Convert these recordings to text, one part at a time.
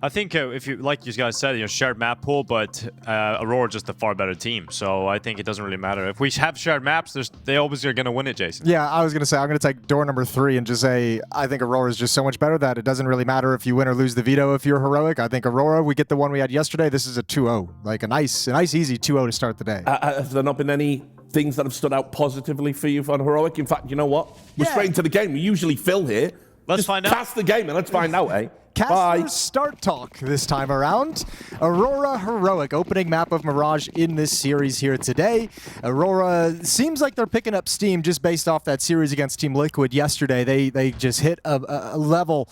I think if you, like you guys said, shared map pool, but Aurora just a far better team. So I think it doesn't really matter. If we have shared maps, they always are going to win it, Jason. Yeah, I was going to say, I'm going to take door number 3 and just say, I think Aurora is just so much better that it doesn't really matter if you win or lose the veto if you're heroic. I think Aurora, we get the one we had yesterday. This is a 2-0. Like a nice, easy 2-0 to start the day. Has there not been any things that have stood out positively for you on heroic? In fact, you know what? We're straight into the game. We usually fill here. Let's just find out. Cast the game and let's find out, eh? Caster start talk this time around. Aurora Heroic, opening map of Mirage in this series here today. Aurora seems like they're picking up steam just based off that series against Team Liquid yesterday. They just hit a level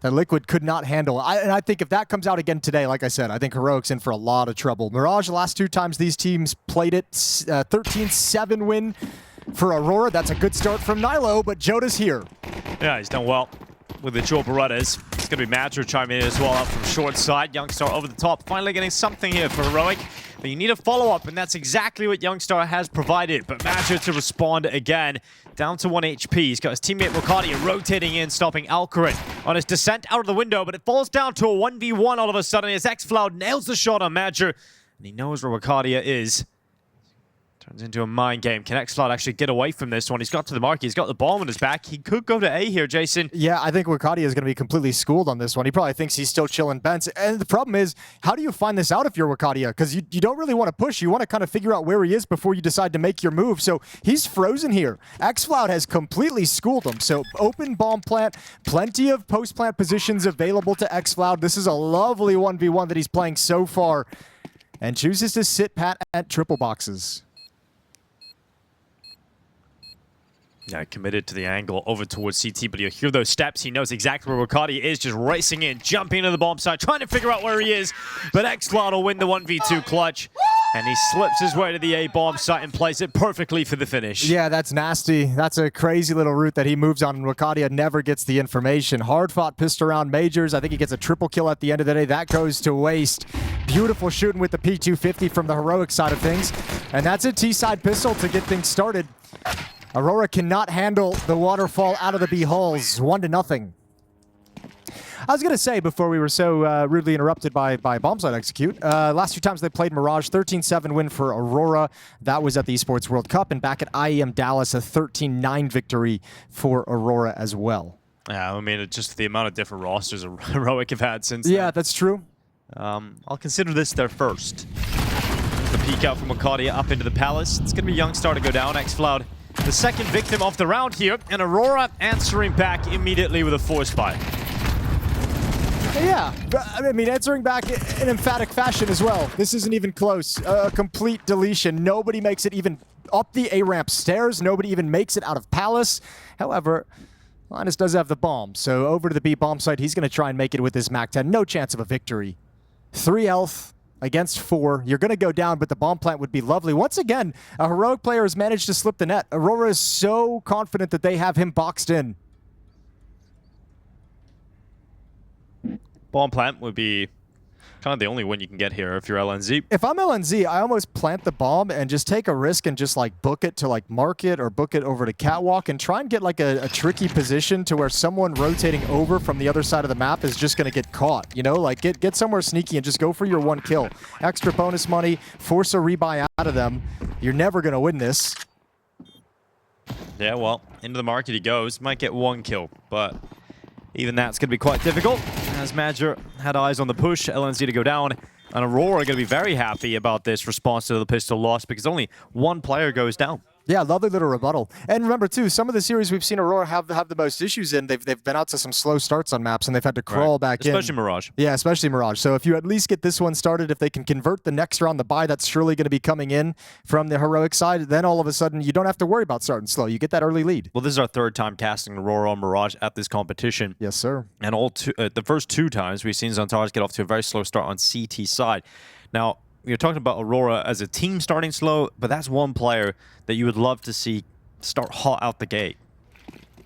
that Liquid could not handle. And I think if that comes out again today, like I said, I think Heroic's in for a lot of trouble. Mirage, the last 2 times these teams played it, 13-7 win for Aurora. That's a good start from Nilo, but Joda's here. Yeah, he's done well with the dual Berettas. It's going to be Madra chiming in as well up from short side. Youngstar over the top, finally getting something here for Heroic. But you need a follow-up, and that's exactly what Youngstar has provided. But Madra to respond again, down to 1 HP. He's got his teammate Rocadia rotating in, stopping Alcarin on his descent out of the window, but it falls down to a 1v1 all of a sudden as xFloud nails the shot on Madra, and he knows where Rocadia is. Turns into a mind game. Can xFloud actually get away from this one? He's got to the mark. He's got the bomb on his back. He could go to A here, Jason. Yeah, I think Rocadia is going to be completely schooled on this one. He probably thinks he's still chilling Bents. And the problem is, how do you find this out if you're Rocadia? Because you don't really want to push. You want to kind of figure out where he is before you decide to make your move. So he's frozen here. xFloud has completely schooled him. So open bomb plant, plenty of post-plant positions available to xFloud. This is a lovely 1v1 that he's playing so far. And chooses to sit pat at triple boxes. Yeah, committed to the angle over towards CT, but he'll hear those steps. He knows exactly where Rocadia is, just racing in, jumping into the bomb site, trying to figure out where he is. But xFloud will win the 1v2 clutch, and he slips his way to the A bomb site and plays it perfectly for the finish. Yeah, that's nasty. That's a crazy little route that he moves on, and Rocadia never gets the information. Hard-fought pissed around Majors. I think he gets a triple kill at the end of the day. That goes to waste. Beautiful shooting with the P250 from the heroic side of things. And that's a T-side pistol to get things started. Aurora cannot handle the waterfall out of the B hulls, 1-0. I was going to say, before we were so rudely interrupted by Bombsite Execute, last 2 times they played Mirage, 13-7 win for Aurora. That was at the Esports World Cup, and back at IEM Dallas, a 13-9 victory for Aurora as well. Yeah, I mean, it's just the amount of different rosters Heroic have had since then. Yeah, that's true. I'll consider this their first. The peek out from Rocadia up into the Palace. It's going to be Youngstar to go down. xFloud, the second victim of the round here, and Aurora answering back immediately with a force buy. Yeah, I mean, answering back in emphatic fashion as well. This isn't even close. A complete deletion. Nobody makes it even up the A-ramp stairs. Nobody even makes it out of Palace. However, Linus does have the bomb, so over to the B bomb site. He's going to try and make it with his MAC-10. No chance of a victory. 3 health. Against 4, you're going to go down, but the bomb plant would be lovely. Once again, a heroic player has managed to slip the net. Aurora is so confident that they have him boxed in. Bomb plant would be kind of the only win you can get here if you're LNZ. If I'm LNZ, I almost plant the bomb and just take a risk and just like book it to like market or book it over to catwalk and try and get like a tricky position to where someone rotating over from the other side of the map is just going to get caught. You know, like get somewhere sneaky and just go for your 1 kill. Extra bonus money, force a rebuy out of them. You're never going to win this. Yeah, well, into the market he goes. Might get 1 kill, but even that's going to be quite difficult. As Madra had eyes on the push, LNZ to go down. And Aurora are going to be very happy about this response to the pistol loss because only 1 player goes down. Yeah, lovely little rebuttal. And remember, too, some of the series we've seen Aurora have the most issues in, they've been out to some slow starts on maps, and they've had to crawl back in. Especially Mirage. Yeah, especially Mirage. So if you at least get this one started, if they can convert the next round, the buy that's surely going to be coming in from the heroic side, then all of a sudden you don't have to worry about starting slow. You get that early lead. Well, this is our 3rd time casting Aurora on Mirage at this competition. Yes, sir. And the first 2 times we've seen Xantares get off to a very slow start on CT side. Now, you're talking about Aurora as a team starting slow, but that's 1 player that you would love to see start hot out the gate.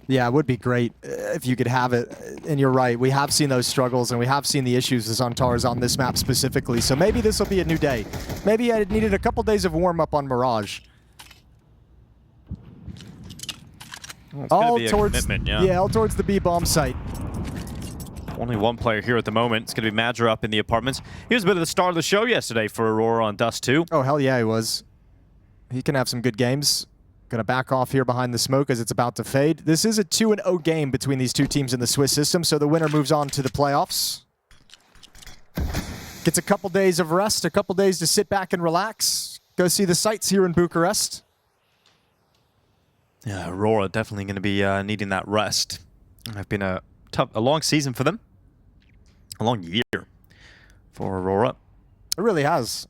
Yeah, it would be great if you could have it. And you're right, we have seen those struggles and we have seen the issues with Xantares on this map specifically. So maybe this will be a new day. Maybe I needed a couple days of warm-up on Mirage. Well, it's all towards, commitment, yeah. Yeah, all towards the B bomb site. Only one player here at the moment. It's going to be Madra up in the apartments. He was a bit of the star of the show yesterday for Aurora on Dust 2. Oh, hell yeah, he was. He can have some good games. Gonna back off here behind the smoke as it's about to fade. This is a 2-0 game between these two teams in the Swiss system, so the winner moves on to the playoffs. Gets a couple days of rest, a couple days to sit back and relax. Go see the sights here in Bucharest. Yeah, Aurora definitely going to be needing that rest. It's been a long season for them. A long year for Aurora. It really has.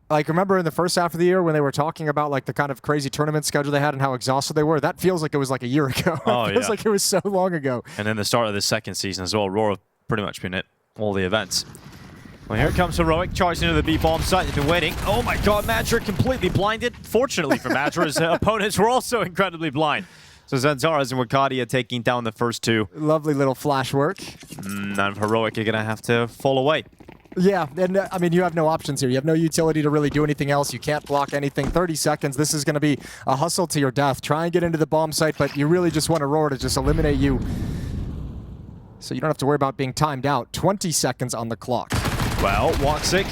Like, remember in the first half of the year when they were talking about like the kind of crazy tournament schedule they had and how exhausted they were? That feels like it was like a year ago. Oh, it feels like it was so long ago. And then the start of the second season as well. Aurora pretty much been at all the events. Well, here comes Heroic, charging into the B-bomb site. They've been waiting. Oh my god, Madra completely blinded. Fortunately for Madra's opponents were also incredibly blind. So Zanzaras and Wakadia taking down the first two. Lovely little flash work. And Heroic are going to have to fall away. Yeah, and I mean, you have no options here. You have no utility to really do anything else. You can't block anything. 30 seconds. This is going to be a hustle to your death. Try and get into the bomb site, but you really just want Aurora to just eliminate you. So you don't have to worry about being timed out. 20 seconds on the clock. Well, Woxic,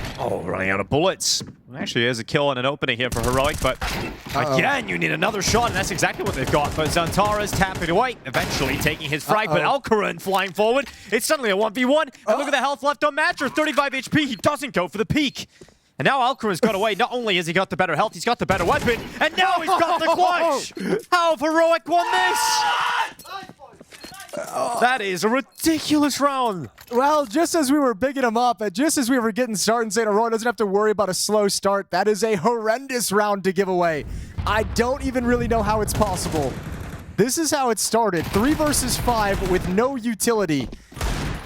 running out of bullets. Actually, there's a kill and an opening here for Heroic, but again, you need another shot, and that's exactly what they've got. But Zantara's tapping away, eventually taking his frag, but Alcaran flying forward. It's suddenly a 1v1, and look at the health left on Madra, 35 HP. He doesn't go for the peak. And now Alcaran's got away. Not only has he got the better health, he's got the better weapon, and now he's got the clutch! How have Heroic won this? That is a ridiculous round. Well, just as we were bigging him up, and just as we were getting started and saying Aurora doesn't have to worry about a slow start, that is a horrendous round to give away. I don't even really know how it's possible. This is how it started. 3 versus 5 with no utility.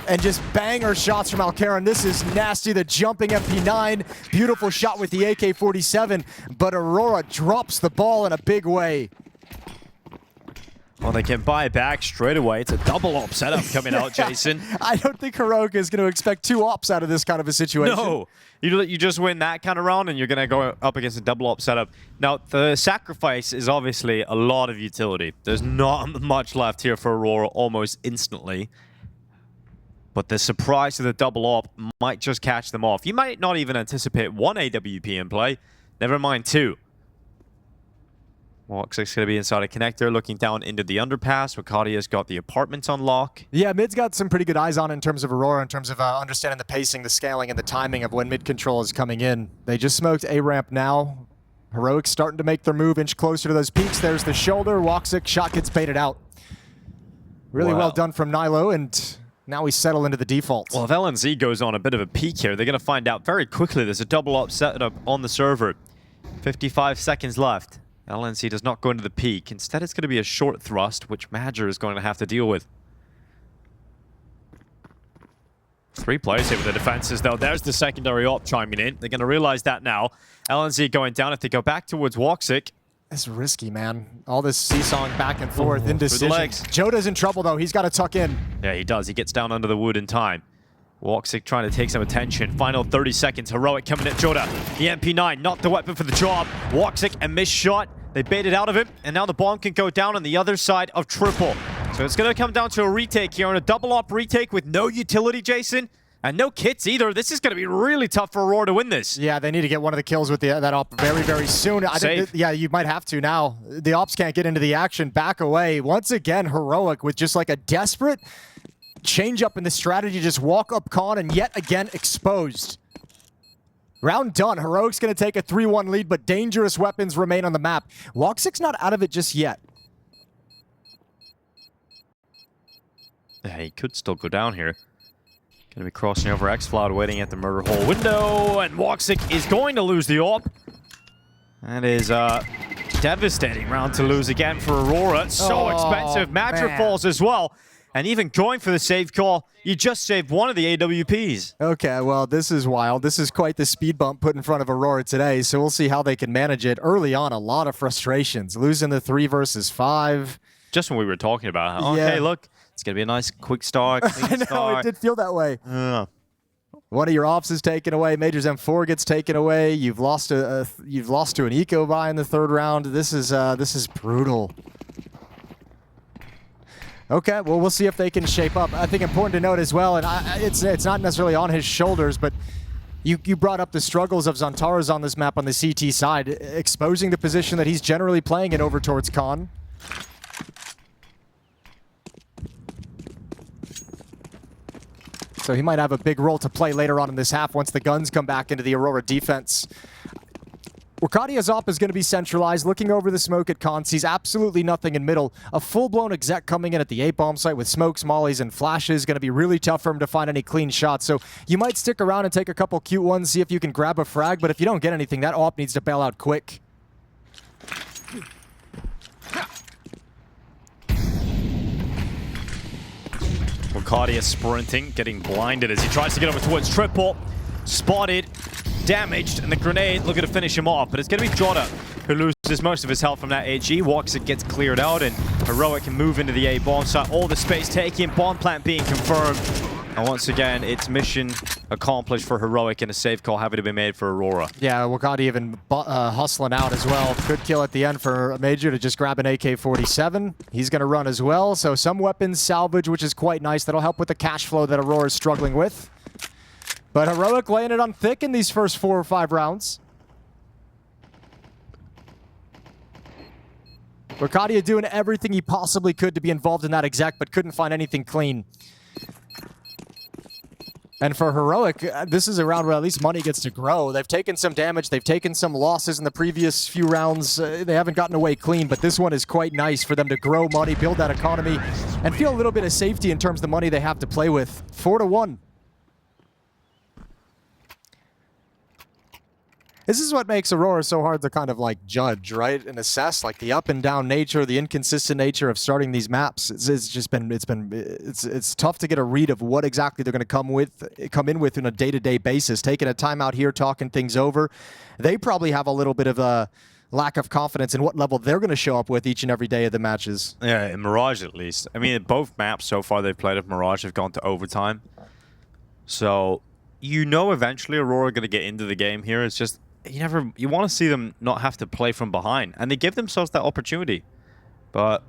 And just banger shots from Alcaran. This is nasty. The jumping MP9. Beautiful shot with the AK-47. But Aurora drops the ball in a big way. Well, they can buy back straight away. It's a double op setup coming out, Jason. I don't think Heroic is going to expect 2 ops out of this kind of a situation. No. You just win that kind of round, and you're going to go up against a double op setup. Now, the sacrifice is obviously a lot of utility. There's not much left here for Aurora almost instantly. But the surprise of the double op might just catch them off. You might not even anticipate 1 AWP in play. Never mind 2. Woxic's going to be inside a connector, looking down into the underpass. Wakadia's got the apartments on lock. Yeah, mid's got some pretty good eyes on it in terms of Aurora, in terms of understanding the pacing, the scaling, and the timing of when mid control is coming in. They just smoked A ramp now. Heroic's starting to make their move, inch closer to those peaks. There's the shoulder. Woxic shot gets baited out. Really well done from Nilo, and now we settle into the default. Well, if LNZ goes on a bit of a peak here, they're going to find out very quickly there's a double op setup on the server. 55 seconds left. LNC does not go into the peak. Instead, it's going to be a short thrust, which Madra is going to have to deal with. 3 players here with the defenses, though. There's the secondary op chiming in. They're going to realize that now. LNC going down. If they go back towards Woxic. It's risky, man. All this seesawing back and forth, indecision. Joda's in trouble, though. He's got to tuck in. Yeah, he does. He gets down under the wood in time. Woxic trying to take some attention. Final 30 seconds. Heroic coming at Joda. The MP9, not the weapon for the job. Woxic, a missed shot. They baited out of him, and now the bomb can go down on the other side of triple. So it's going to come down to a retake here, and a double op retake with no utility, Jason, and no kits either. This is going to be really tough for Aurora to win this. Yeah, they need to get one of the kills with that op very, very soon. Yeah, you might have to now. The ops can't get into the action. Back away. Once again, Heroic with just like a desperate change up in the strategy, just walk up con and yet again exposed. Round done. Heroic's going to take a 3-1 lead, but dangerous weapons remain on the map. Woxic's not out of it just yet. Yeah, he could still go down here. Going to be crossing over xFloud, waiting at the murder hole window, and Woxic is going to lose the AWP. That is a devastating round to lose again for Aurora. So expensive. Madra falls as well. And even going for the save call, you just saved one of the AWPs. Okay, well, this is wild. This is quite the speed bump put in front of Aurora today, so we'll see how they can manage it. Early on, a lot of frustrations. Losing the 3 versus 5. Just when we were talking about it. Okay, look, it's going to be a nice quick start, clean I know, start. it did feel that way. One of your ops is taken away. Major's M4 gets taken away. You've lost to an eco buy in the 3rd round. This is brutal. Okay, well, we'll see if they can shape up. I think important to note as well, and it's not necessarily on his shoulders, but you brought up the struggles of Xantaras on this map on the CT side, exposing the position that he's generally playing in over towards Khan. So he might have a big role to play later on in this half once the guns come back into the Aurora defense. Wakadia's op is going to be centralized, looking over the smoke at Khan, sees absolutely nothing in middle. A full-blown exec coming in at the A-bomb site with smokes, mollies, and flashes. Going to be really tough for him to find any clean shots. So you might stick around and take a couple cute ones, see if you can grab a frag, but if you don't get anything, that op needs to bail out quick. Wakadia sprinting, getting blinded as he tries to get over towards triple. Spotted, damaged, and the grenade looking to finish him off. But it's going to be Jota who loses most of his health from that AG. Walks it, gets cleared out, and Heroic can move into the A bomb site. All the space taken, bomb plant being confirmed. And once again, it's mission accomplished for Heroic, and a safe call having to be made for Aurora. Yeah, Wakadia even hustling out as well. Good kill at the end for Major to just grab an AK-47. He's going to run as well, so some weapons salvage, which is quite nice. That'll help with the cash flow that Aurora is struggling with. But Heroic laying it on thick in these first 4 or 5 rounds. Wakadia doing everything he possibly could to be involved in that exec, but couldn't find anything clean. And for Heroic, this is a round where at least money gets to grow. They've taken some damage, they've taken some losses in the previous few rounds. They haven't gotten away clean, but this one is quite nice for them to grow money, build that economy, and feel a little bit of safety in terms of the money they have to play with. 4-1. This is what makes Aurora so hard to kind of like judge, right, and assess, like the up and down nature, the inconsistent nature of starting these maps. It's tough to get a read of what exactly they're going to come in with on a day-to-day basis. Taking a time out here, talking things over. They probably have a little bit of a lack of confidence in what level they're going to show up with each and every day of the matches. Yeah, in Mirage at least. I mean, both maps so far they've played of Mirage have gone to overtime. So you know eventually Aurora are going to get into the game here. It's just you want to see them not have to play from behind, and they give themselves that opportunity, but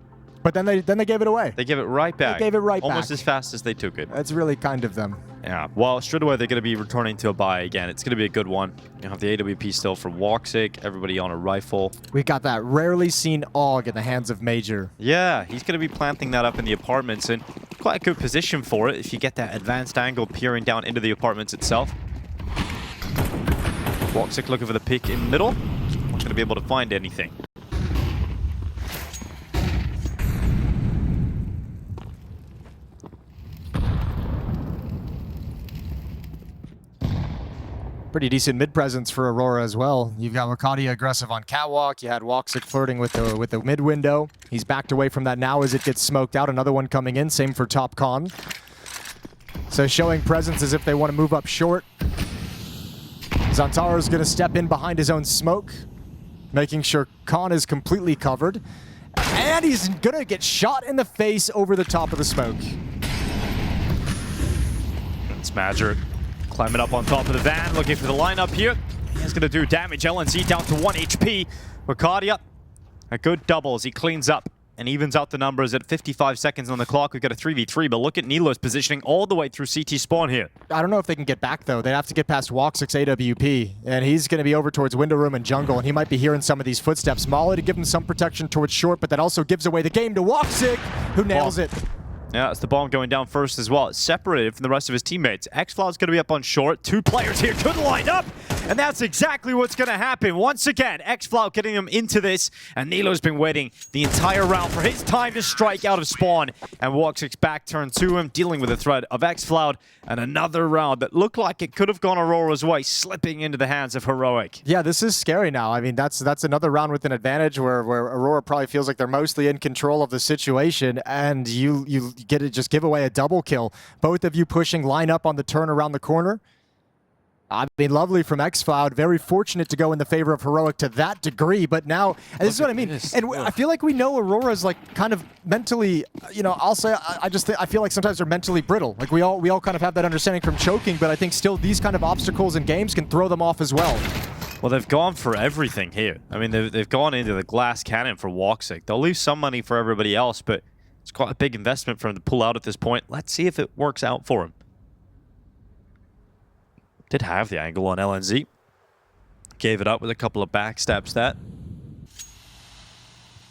then they gave it away. They give it right back. They gave it right back. Almost as fast as they took it. That's really kind of them. Yeah. Well, straight away they're going to be returning to a buy again. It's going to be a good one. You have the AWP still for Woxic. Everybody on a rifle. We got that rarely seen AUG in the hands of Major. Yeah, he's going to be planting that up in the apartments, and quite a good position for it if you get that advanced angle peering down into the apartments itself. Woxic looking for the pick in middle. Not going to be able to find anything. Pretty decent mid-presence for Aurora as well. You've got Wakadia aggressive on catwalk. You had Woxic flirting with the mid window. He's backed away from that now as it gets smoked out. Another one coming in. Same for Top Con. So showing presence as if they want to move up short. Xantaro's going to step in behind his own smoke, making sure Khan is completely covered. And he's going to get shot in the face over the top of the smoke. It's Magic climbing up on top of the van, looking for the lineup here. He's going to do damage. LNZ down to 1 HP. Wakadia, a good double as he cleans up and evens out the numbers at 55 seconds on the clock. We've got a 3v3, but look at Nilo's positioning all the way through CT spawn here. I don't know if they can get back, though. They have to get past Woxic's AWP, and he's going to be over towards window room and jungle, and he might be hearing some of these footsteps. Molly to give him some protection towards short, but that also gives away the game to Woxic, who nails it. Yeah, it's the bomb going down first as well. It's separated from the rest of his teammates. Xfloud's going to be up on short. 2 players here could line up, and that's exactly what's going to happen. Once again, Xfloud getting him into this, and Nilo's been waiting the entire round for his time to strike out of spawn, and Woxic's back turned to him, dealing with the threat of Xfloud, and another round that looked like it could have gone Aurora's way, slipping into the hands of Heroic. Yeah, this is scary now. I mean, that's another round with an advantage where Aurora probably feels like they're mostly in control of the situation, and you get to just give away a double kill. Both of you pushing line up on the turn around the corner. I mean, lovely from Xcloud. Very fortunate to go in the favor of Heroic to that degree, but now, this is what I mean. And I feel like we know Aurora's like kind of mentally, you know, I'll say, I feel like sometimes they're mentally brittle. Like we all kind of have that understanding from choking, but I think still these kind of obstacles in games can throw them off as well. Well, they've gone for everything here. I mean, they've gone into the glass cannon for Woxic. They'll leave some money for everybody else, but It's quite a big investment for him to pull out at this point. Let's see if it works out for him. Did have the angle on LNZ. Gave it up with a couple of backstabs there.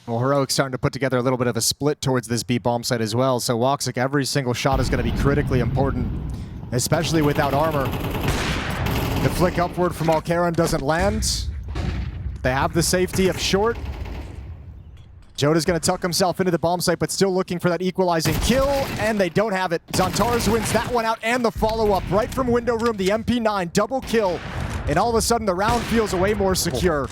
Well, Heroic's starting to put together a little bit of a split towards this B bomb site as well. So Woxic, every single shot is going to be critically important, especially without armor. The flick upward from Alcaron doesn't land. They have the safety of short. Joda's going to tuck himself into the bomb site, but still looking for that equalizing kill, and they don't have it. Xantares wins that one out, and the follow-up right from window room, the MP9 double kill, and all of a sudden the round feels way more secure.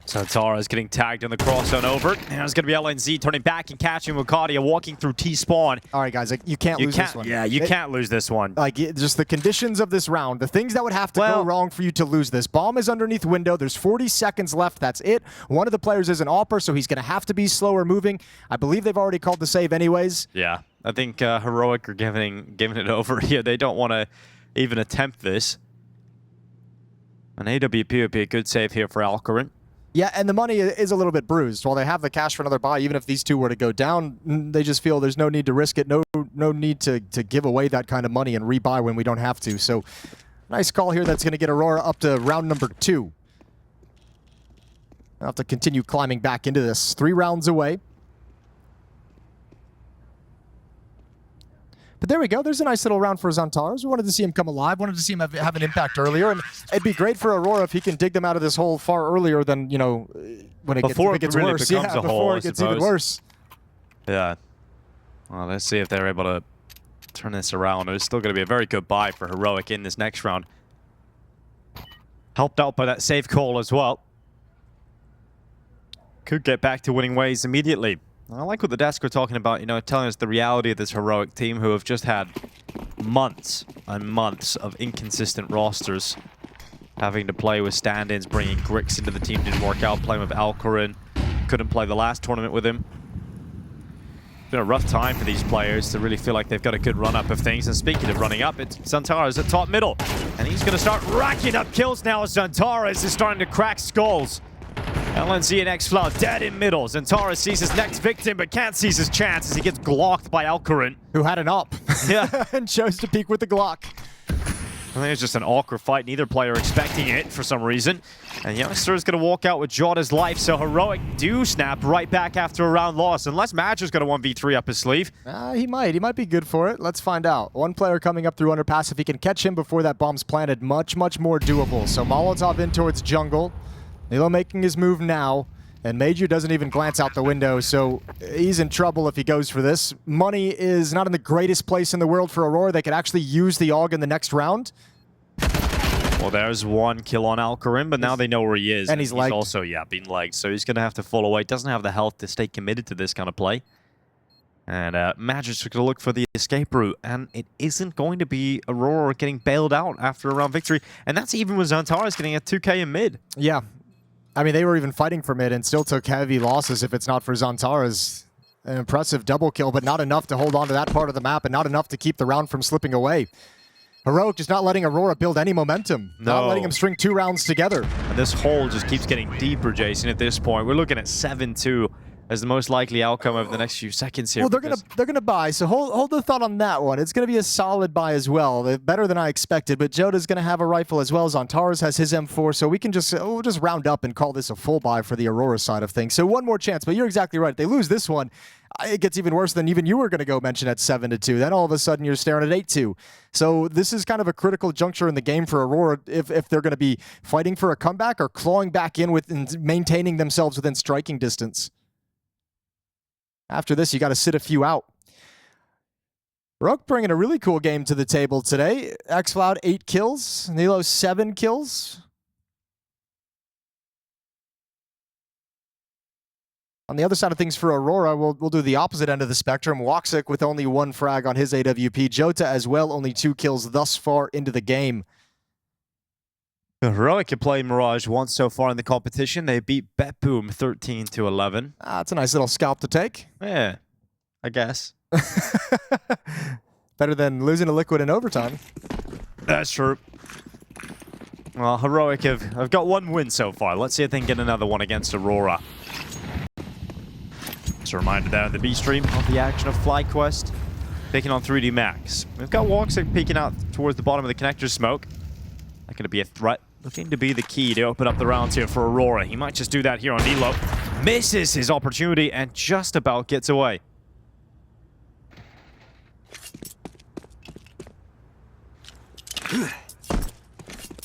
Xantares getting tagged in the cross zone over. And it's going to be LNZ turning back and catching Wukadia walking through T-spawn. All right, guys, like, you can't lose this one. Yeah, you can't lose this one. Like, just the conditions of this round, the things that would have to go wrong for you to lose this. Bomb is underneath window. There's 40 seconds left. That's it. One of the players is an AWPer, so he's going to have to be slower moving. I believe they've already called the save anyways. Yeah, I think Heroic are giving it over here. They don't want to even attempt this. An AWP would be a good save here for Alcaron. Yeah, and the money is a little bit bruised. While they have the cash for another buy, even if these two were to go down, they just feel there's no need to risk it, no need to give away that kind of money and rebuy when we don't have to. So, nice call here that's going to get Aurora up to round number 2. I'll have to continue climbing back into this. 3 rounds away. But there we go. There's a nice little round for Xantares. We wanted to see him come alive. Wanted to see him have an impact earlier. And it'd be great for Aurora if he can dig them out of this hole far earlier than, you know, when it gets really worse. Becomes a before hole, it gets even worse. Yeah. Well, let's see if they're able to turn this around. It's still going to be a very good buy for Heroic in this next round. Helped out by that safe call as well. Could get back to winning ways immediately. I like what the desk were talking about, you know, telling us the reality of this Heroic team who have just had months and months of inconsistent rosters. Having to play with stand-ins, bringing Grix into the team didn't work out, playing with Alcaron. Couldn't play the last tournament with him. It's been a rough time for these players to really feel like they've got a good run-up of things. And speaking of running up, it's Xantares at top middle. And he's going to start racking up kills now as Xantares is starting to crack skulls. LNZ and Xflow dead in middle. Xantares sees his next victim, but can't seize his chance as he gets glocked by Alcaron. Who had an up. Yeah. And chose to peek with the Glock. I think it's just an awkward fight. Neither player expecting it for some reason. And Youngster is going to walk out with Joda's life. So Heroic do snap right back after a round loss. Unless Madger's got a 1v3 up his sleeve. He might. He might be good for it. Let's find out. One player coming up through underpass. If he can catch him before that bomb's planted, much, much more doable. So Molotov in towards jungle. Nilo making his move now, and Major doesn't even glance out the window, so he's in trouble if he goes for this. Money is not in the greatest place in the world for Aurora. They could actually use the AUG in the next round. Well, there's one kill on Alcaron, but now they know where he is. And he's legged. Also, yeah, being legged, so he's going to have to fall away. Doesn't have the health to stay committed to this kind of play. And Magic's going to look for the escape route, and it isn't going to be Aurora getting bailed out after a round victory. And that's even with Xantares getting a 2K in mid. Yeah. I mean, they were even fighting for mid and still took heavy losses if it's not for Xantares. An impressive double kill, but not enough to hold on to that part of the map and not enough to keep the round from slipping away. Heroic just not letting Aurora build any momentum. No. Not letting him string 2 rounds together. And this hole just keeps getting deeper, Jason, at this point. We're looking at 7-2 as the most likely outcome over the next few seconds here. Well, they're gonna buy, so hold the thought on that one. It's gonna be a solid buy as well, better than I expected. But Joda's gonna have a rifle as well. Xantares has his M4, so we'll just round up and call this a full buy for the Aurora side of things. So one more chance, but you're exactly right. If they lose this one, it gets even worse than even you were gonna go mention at 7-2. Then all of a sudden you're staring at 8-2. So this is kind of a critical juncture in the game for Aurora if they're gonna be fighting for a comeback or clawing back in and maintaining themselves within striking distance. After this, you got to sit a few out. Rook bringing a really cool game to the table today. Xfloud 8 kills, Nilo 7 kills. On the other side of things for Aurora, we'll do the opposite end of the spectrum. Woxic with only 1 frag on his AWP. Jota as well, only 2 kills thus far into the game. Heroic have played Mirage once so far in the competition. They beat BetBoom 13-11. That's a nice little scalp to take. Yeah, I guess. Better than losing to Liquid in overtime. That's true. Well, Heroic have got 1 win so far. Let's see if they can get another one against Aurora. Just a reminder there on the B stream of the action of FlyQuest taking on 3D Max. We've got Woxic peeking out towards the bottom of the connector smoke. That could be a threat. Looking to be the key to open up the rounds here for Aurora. He might just do that here on Elo. Misses his opportunity and just about gets away.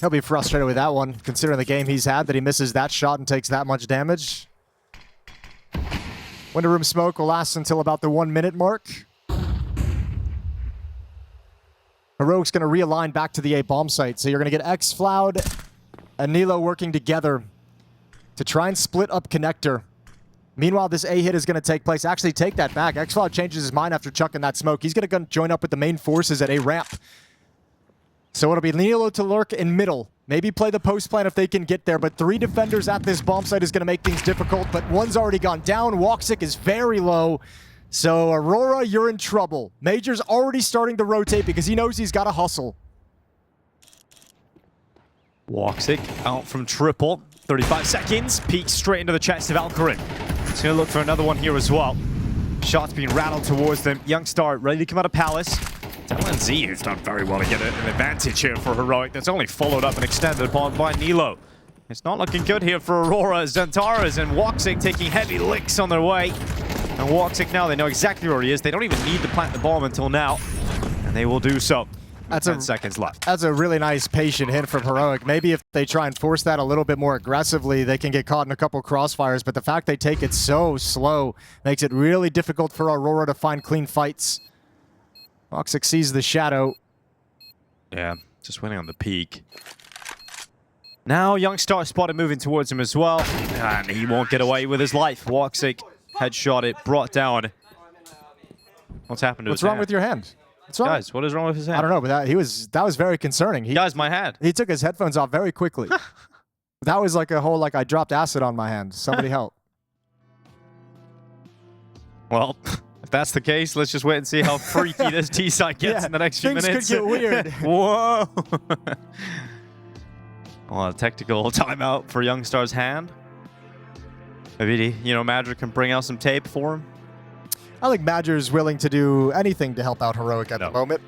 He'll be frustrated with that one, considering the game he's had, that he misses that shot and takes that much damage. Winter Room smoke will last until about the 1 minute mark. Heroic's going to realign back to the A bomb site. So you're going to get X-Floud and Nilo working together to try and split up connector. Meanwhile, this A hit is going to take place. Actually, take that back. X-Floud changes his mind after chucking that smoke. He's going to join up with the main forces at A ramp. So it'll be Nilo to lurk in middle. Maybe play the post plan if they can get there, but 3 defenders at this bomb site is going to make things difficult, but one's already gone down. Woxic is very low. So Aurora, you're in trouble. Major's already starting to rotate because he knows he's got to hustle. Woxic out from triple. 35 seconds. Peeks straight into the chest of Alcarin. He's going to look for another one here as well. Shots being rattled towards them. Youngstar ready to come out of Palace. LNZ, who's done very well to get an advantage here for Heroic. That's only followed up and extended upon by Nilo. It's not looking good here for Aurora. Zentaras and Woxic taking heavy licks on their way. And Woxic now, they know exactly where he is. They don't even need to plant the bomb until now. And they will do so. That's 10 seconds left. That's a really nice patient hit from Heroic. Maybe if they try and force that a little bit more aggressively, they can get caught in a couple crossfires. But the fact they take it so slow makes it really difficult for Aurora to find clean fights. Woxic sees the shadow. Yeah, just waiting on the peak. Now Youngstar spotted moving towards him as well. And he won't get away with his life. Woxic headshot it, brought down. What's happened to What's his wrong hand? with your hand? What's wrong? Guys, what is wrong with his hand? I don't know, but that was very concerning. Guys, my hand. He took his headphones off very quickly. That was like a whole, like, I dropped acid on my hand. Somebody help. Well, if that's the case, let's just wait and see how freaky this T-side gets in the next few minutes. Things could get weird. Whoa! Well, a technical timeout for Youngstar's hand. Maybe, you know, Madrid can bring out some tape for him. I think Madger's willing to do anything to help out Heroic at the moment.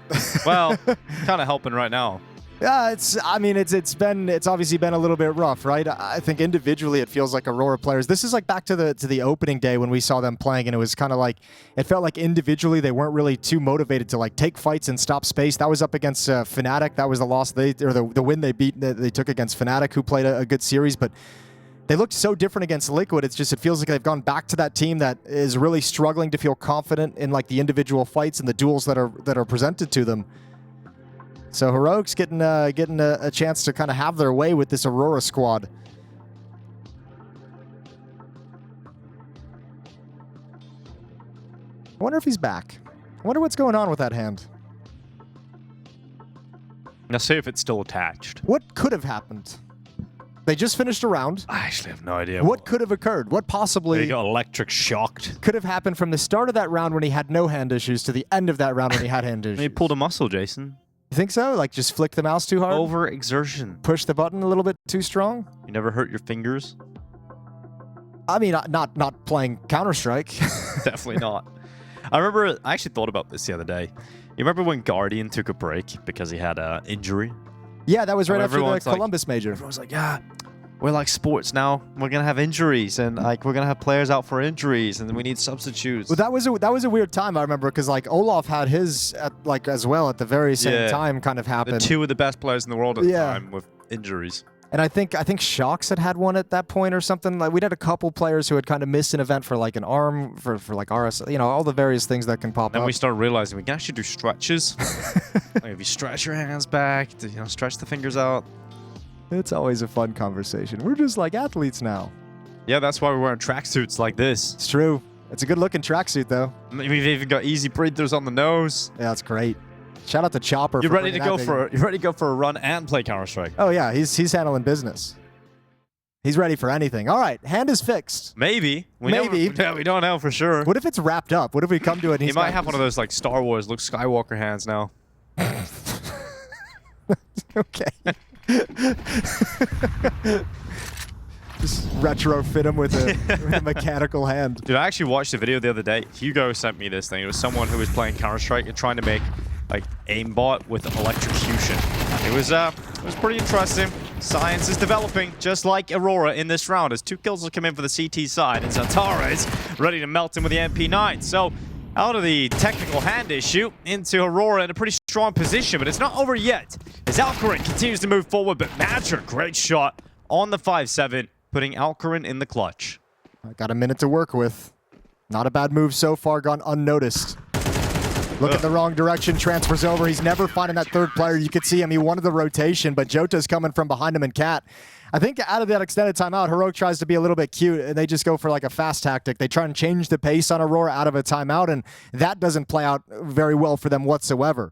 Well, kind of helping right now. Yeah, it's obviously been a little bit rough, right? I think individually it feels like Aurora players. This is like back to the opening day when we saw them playing, and it was kind of like it felt like individually they weren't really too motivated to like take fights and stop space. That was up against Fnatic. That was the loss the win they took against Fnatic, who played a good series, but they looked so different against Liquid. It feels like they've gone back to that team that is really struggling to feel confident in like the individual fights and the duels that are presented to them. So Heroic's getting a chance to kind of have their way with this Aurora squad. I wonder if he's back. I wonder what's going on with that hand. Let's see if it's still attached. What could have happened? They just finished a round. I actually have no idea. What could have occurred? What possibly He got electric shocked. could have happened from the start of that round when he had no hand issues to the end of that round when he had hand issues? He pulled a muscle, Jason. You think so? Like just flick the mouse too hard? Overexertion. Push the button a little bit too strong? You never hurt your fingers? I mean, not playing Counter-Strike. Definitely not. I actually thought about this the other day. You remember when Guardian took a break because he had an injury? Yeah, that was right after the Everyone's like- Columbus major. Everyone's like, yeah, we're like sports now. We're going to have injuries, and like we're going to have players out for injuries, and we need substitutes. Well, that was a weird time, I remember, because like Olaf had his as well at the very same time kind of the happened. two of the best players in the world at the time with injuries. And I think Shox had one at that point or something. Like we'd had a couple players who had kind of missed an event for like an arm, for like RS, you know, all the various things that can pop up. Then we started realizing we can actually do stretches. Like if you stretch your hands back, stretch the fingers out. It's always a fun conversation. We're just like athletes now. Yeah, that's why we're wearing tracksuits like this. It's true. It's a good looking tracksuit though. We've even got easy breathers on the nose. Yeah, that's great. Shout out to Chopper. You're ready to go for a run and play Counter-Strike. Oh yeah, he's handling business. He's ready for anything. All right, hand is fixed. Maybe. We don't know for sure. What if it's wrapped up? What if we come to it? He might have one of those like Star Wars Luke Skywalker hands now. Okay. Just retrofit him with a mechanical hand. Dude, I actually watched the video the other day. Hugo sent me this thing. It was someone who was playing Counter-Strike and trying to make like aimbot with electrocution. It was pretty interesting. Science is developing, just like Aurora in this round, as 2 kills will come in for the CT side, and Zantara is ready to melt him with the MP9. So, out of the technical hand issue, into Aurora in a pretty strong position, but it's not over yet, as Alcarin continues to move forward, but Madger, great shot on the 5-7, putting Alcarin in the clutch. I got a minute to work with. Not a bad move so far, gone unnoticed. Look in the wrong direction, transfers over. He's never finding that third player. You could see him, he wanted the rotation, but Jota's coming from behind him and Cat. I think out of that extended timeout, Heroic tries to be a little bit cute, and they just go for like a fast tactic. They try and change the pace on Aurora out of a timeout, and that doesn't play out very well for them whatsoever.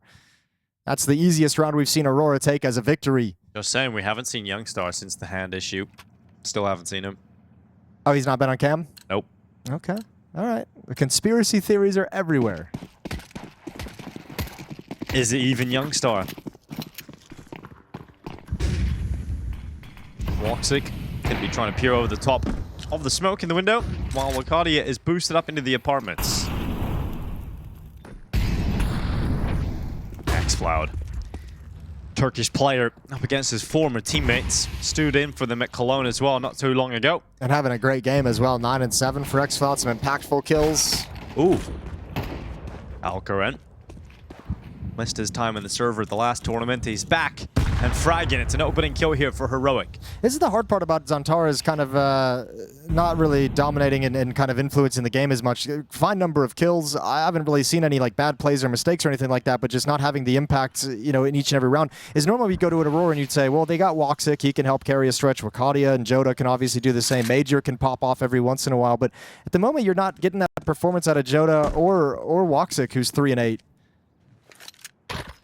That's the easiest round we've seen Aurora take as a victory. Just saying, we haven't seen Youngstar since the hand issue. Still haven't seen him. Oh, he's not been on cam? Nope. Okay. All right. The conspiracy theories are everywhere. Is it even Youngstar? Woxic could be trying to peer over the top of the smoke in the window, while Wakadia is boosted up into the apartments. X-Floud. Turkish player up against his former teammates. Stood in for them at Cologne as well not too long ago. And having a great game as well. 9 and 7 for X-Floud. Some impactful kills. Ooh. Alcarin. Missed his time in the server at the last tournament. He's back and fragging. It's an opening kill here for Heroic. This is the hard part about Zantara, is kind of not really dominating and kind of influencing the game as much. Fine number of kills. I haven't really seen any like bad plays or mistakes or anything like that, but just not having the impact, you know, in each and every round. Is normally we go to an Aurora and you'd say, well, they got Woxic. He can help carry a stretch. Wakadia and Jota can obviously do the same. Major can pop off every once in a while, but at the moment you're not getting that performance out of Jota or Woxic, who's 3 and 8.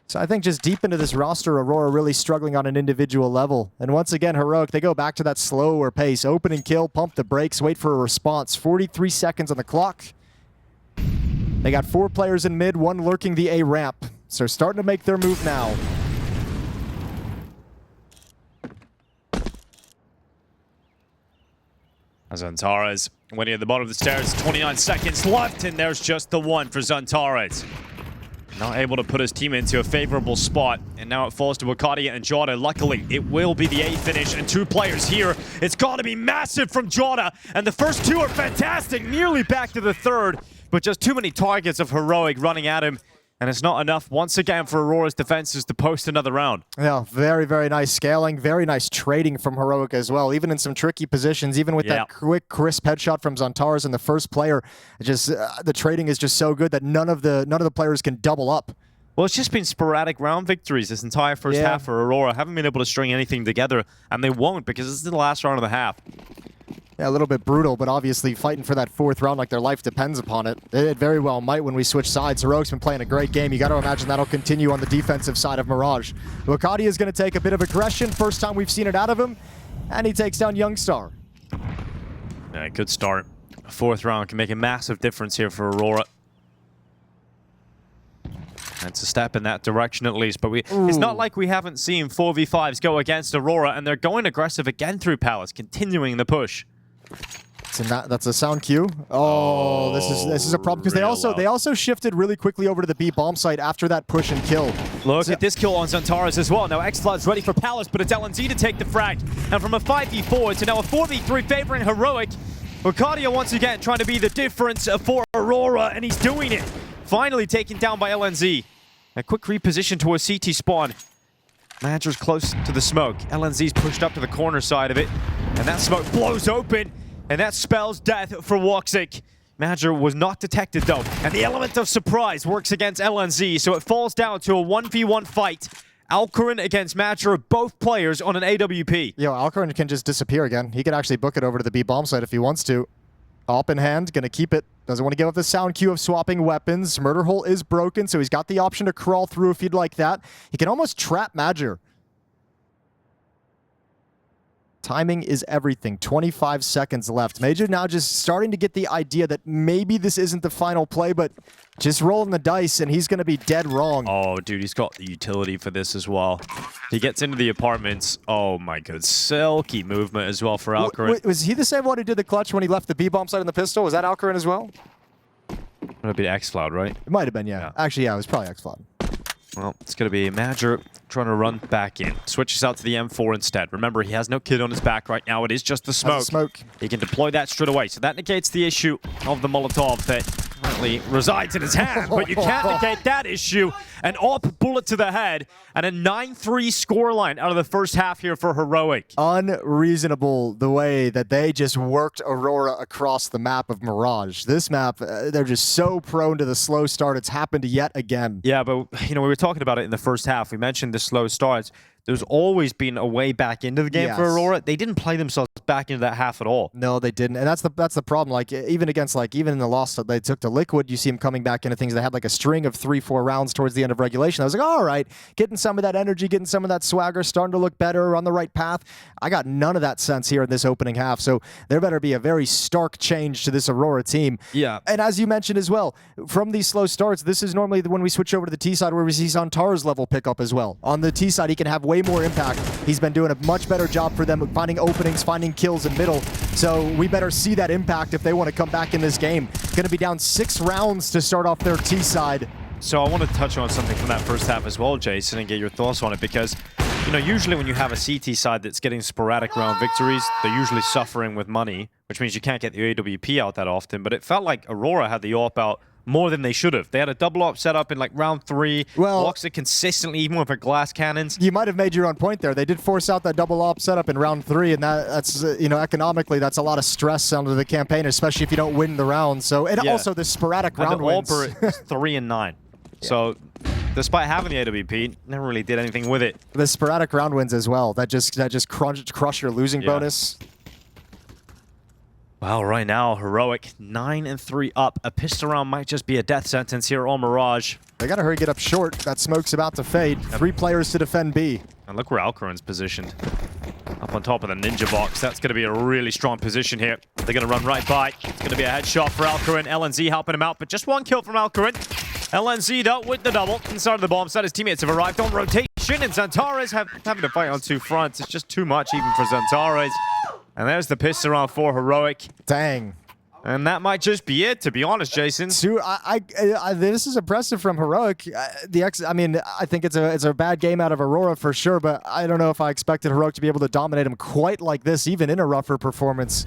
So I think just deep into this roster, Aurora really struggling on an individual level. And once again, Heroic, they go back to that slower pace. Open and kill, pump the brakes, wait for a response. 43 seconds on the clock. They got 4 players in mid, 1 lurking the A ramp. So starting to make their move now. Zantares winning at the bottom of the stairs. 29 seconds left, and there's just the one for Zantares. Not able to put his team into a favorable spot, and now it falls to Wakadia and Jota. Luckily, it will be the A finish, and 2 players here. It's got to be massive from Jota, and the first 2 are fantastic, nearly back to the third, but just too many targets of Heroic running at him, and it's not enough once again for Aurora's defenses to post another round. Yeah, very, very nice scaling, very nice trading from Heroic as well, even in some tricky positions, even with that quick, crisp headshot from Zantares in the first player. Just the trading is just so good that none of the players can double up. Well, it's just been sporadic round victories this entire first half for Aurora. Haven't been able to string anything together, and they won't because this is the last round of the half. Yeah, a little bit brutal, but obviously fighting for that 4th round like their life depends upon it. It very well might when we switch sides. Heroic's been playing a great game. You got to imagine that'll continue on the defensive side of Mirage. Wakadia is going to take a bit of aggression. First time we've seen it out of him, and he takes down Youngstar. Yeah, good start. A 4th round can make a massive difference here for Aurora. That's a step in that direction at least, but it's not like we haven't seen 4v5s go against Aurora, and they're going aggressive again through Palace, continuing the push. That's a sound cue. Oh, this is a problem because they also shifted really quickly over to the B bomb site after that push and kill. Look at this kill on Zantares as well. Now X-Flood's ready for Palace, but it's LNZ to take the frag. And from a 5v4 to now a 4v3 favoring Heroic. Wakadia once again trying to be the difference for Aurora, and he's doing it. Finally taken down by LNZ. A quick reposition to a CT spawn. Madger's close to the smoke. LNZ's pushed up to the corner side of it, and that smoke blows open, and that spells death for Woxic. Madger was not detected though, and the element of surprise works against LNZ, so it falls down to a 1v1 fight. Alcarin against Madger, both players on an AWP. Yo, Alcarin can just disappear again. He could actually book it over to the B bomb site if he wants to. Op in hand, gonna keep it. Doesn't want to give up the sound cue of swapping weapons. Murder hole is broken, so he's got the option to crawl through if he'd like that. He can almost trap Madger. Timing is everything. 25 seconds left. Major now just starting to get the idea that maybe this isn't the final play, but just rolling the dice, and he's going to be dead wrong. Oh, dude, he's got the utility for this as well. He gets into the apartments. Oh, my God. Silky movement as well for Alcarin. Was he the same one who did the clutch when he left the B-bomb side on the pistol? Was that Alcarin as well? It'll be X-Cloud, right? It might have been, yeah. Actually, yeah, it was probably X-Cloud. Well, it's going to be Madger trying to run back in. Switches out to the M4 instead. Remember, he has no kid on his back right now. It is just the smoke. He can deploy that straight away. So that negates the issue of the Molotov that currently resides in his hand. But you can't negate that issue. An AWP bullet to the head and a 9-3 scoreline out of the first half here for Heroic. Unreasonable the way that they just worked Aurora across the map of Mirage. This map, they're just so prone to the slow start. It's happened yet again. Yeah, but you know, we were talking about it in the first half. We mentioned the slow starts. There's always been a way back into the game for Aurora. They didn't play themselves back into that half at all. No, they didn't, and that's the problem. Like even in the loss that they took to Liquid, you see them coming back into things. They had like a string of 3-4 rounds towards the end of regulation. I was like, all right, getting some of that energy, getting some of that swagger, starting to look better, on the right path. I got none of that sense here in this opening half. So there better be a very stark change to this Aurora team. Yeah, and as you mentioned as well, from these slow starts, this is normally when we switch over to the T side where we see Santar's level pickup as well. On the T side, he can have way more impact. He's been doing a much better job for them finding openings, finding kills in middle. So we better see that impact if they want to come back in this game. Going to be down 6 rounds to start off their T side. So I want to touch on something from that first half as well, Jason, and get your thoughts on it, because you know, usually when you have a CT side that's getting sporadic round victories, they're usually suffering with money, which means you can't get the AWP out that often. But it felt like Aurora had the AWP out more than they should have. They had a double AWP set up in like round 3. Well, walks it consistently, even with their glass cannons. You might have made your own point there. They did force out that double AWP setup in round 3, and that's you know, economically, that's a lot of stress under the campaign, especially if you don't win the round. So, and also the sporadic round wins. The AWP is 3 and 9. So, despite having the AWP, never really did anything with it. The sporadic round wins as well. That just crush your losing bonus. Well, right now, Heroic 9-3 up. A pistol round might just be a death sentence here on Mirage. They gotta hurry, get up short. That smoke's about to fade. 3 players to defend B. And look where Alcarin's positioned. Up on top of the ninja box. That's going to be a really strong position here. They're going to run right by. It's going to be a headshot for Alcarin. LNZ helping him out, but just 1 kill from Alcarin. LNZ out with the double. Inside of the bomb site, his teammates have arrived on rotation, and Zantares having to fight on 2 fronts. It's just too much even for Zantares. And there's the pistol round for Heroic. Dang. And that might just be it, to be honest, Jason. This is impressive from Heroic. I mean, I think it's a bad game out of Aurora for sure, but I don't know if I expected Heroic to be able to dominate him quite like this, even in a rougher performance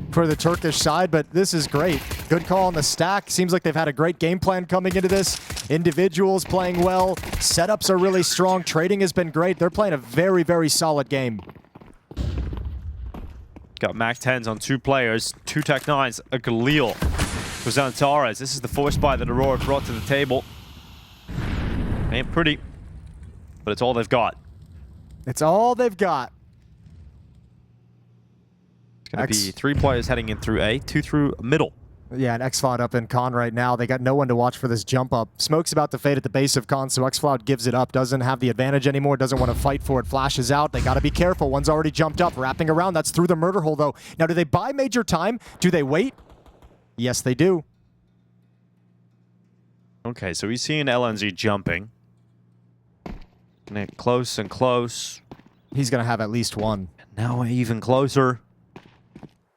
for the Turkish side, but this is great. Good call on the stack. Seems like they've had a great game plan coming into this. Individuals playing well. Setups are really strong. Trading has been great. They're playing a very, very solid game. Got Mac 10s on 2 players, 2 Tech 9s, a Galil for Zantares. This is the force buy that Aurora brought to the table. Ain't pretty, but it's all they've got. It's all they've got. It's going to be 3 players heading in through A, 2 through middle. Yeah, and Xfloud up in Con right now. They got no one to watch for this jump up. Smoke's about to fade at the base of Con, so Xfloud gives it up. Doesn't have the advantage anymore. Doesn't want to fight for it. Flashes out. They got to be careful. One's already jumped up. Wrapping around. That's through the murder hole, though. Now, do they buy major time? Do they wait? Yes, they do. Okay, so he's seeing LNZ jumping. Close and close. He's going to have at least one. Now even closer.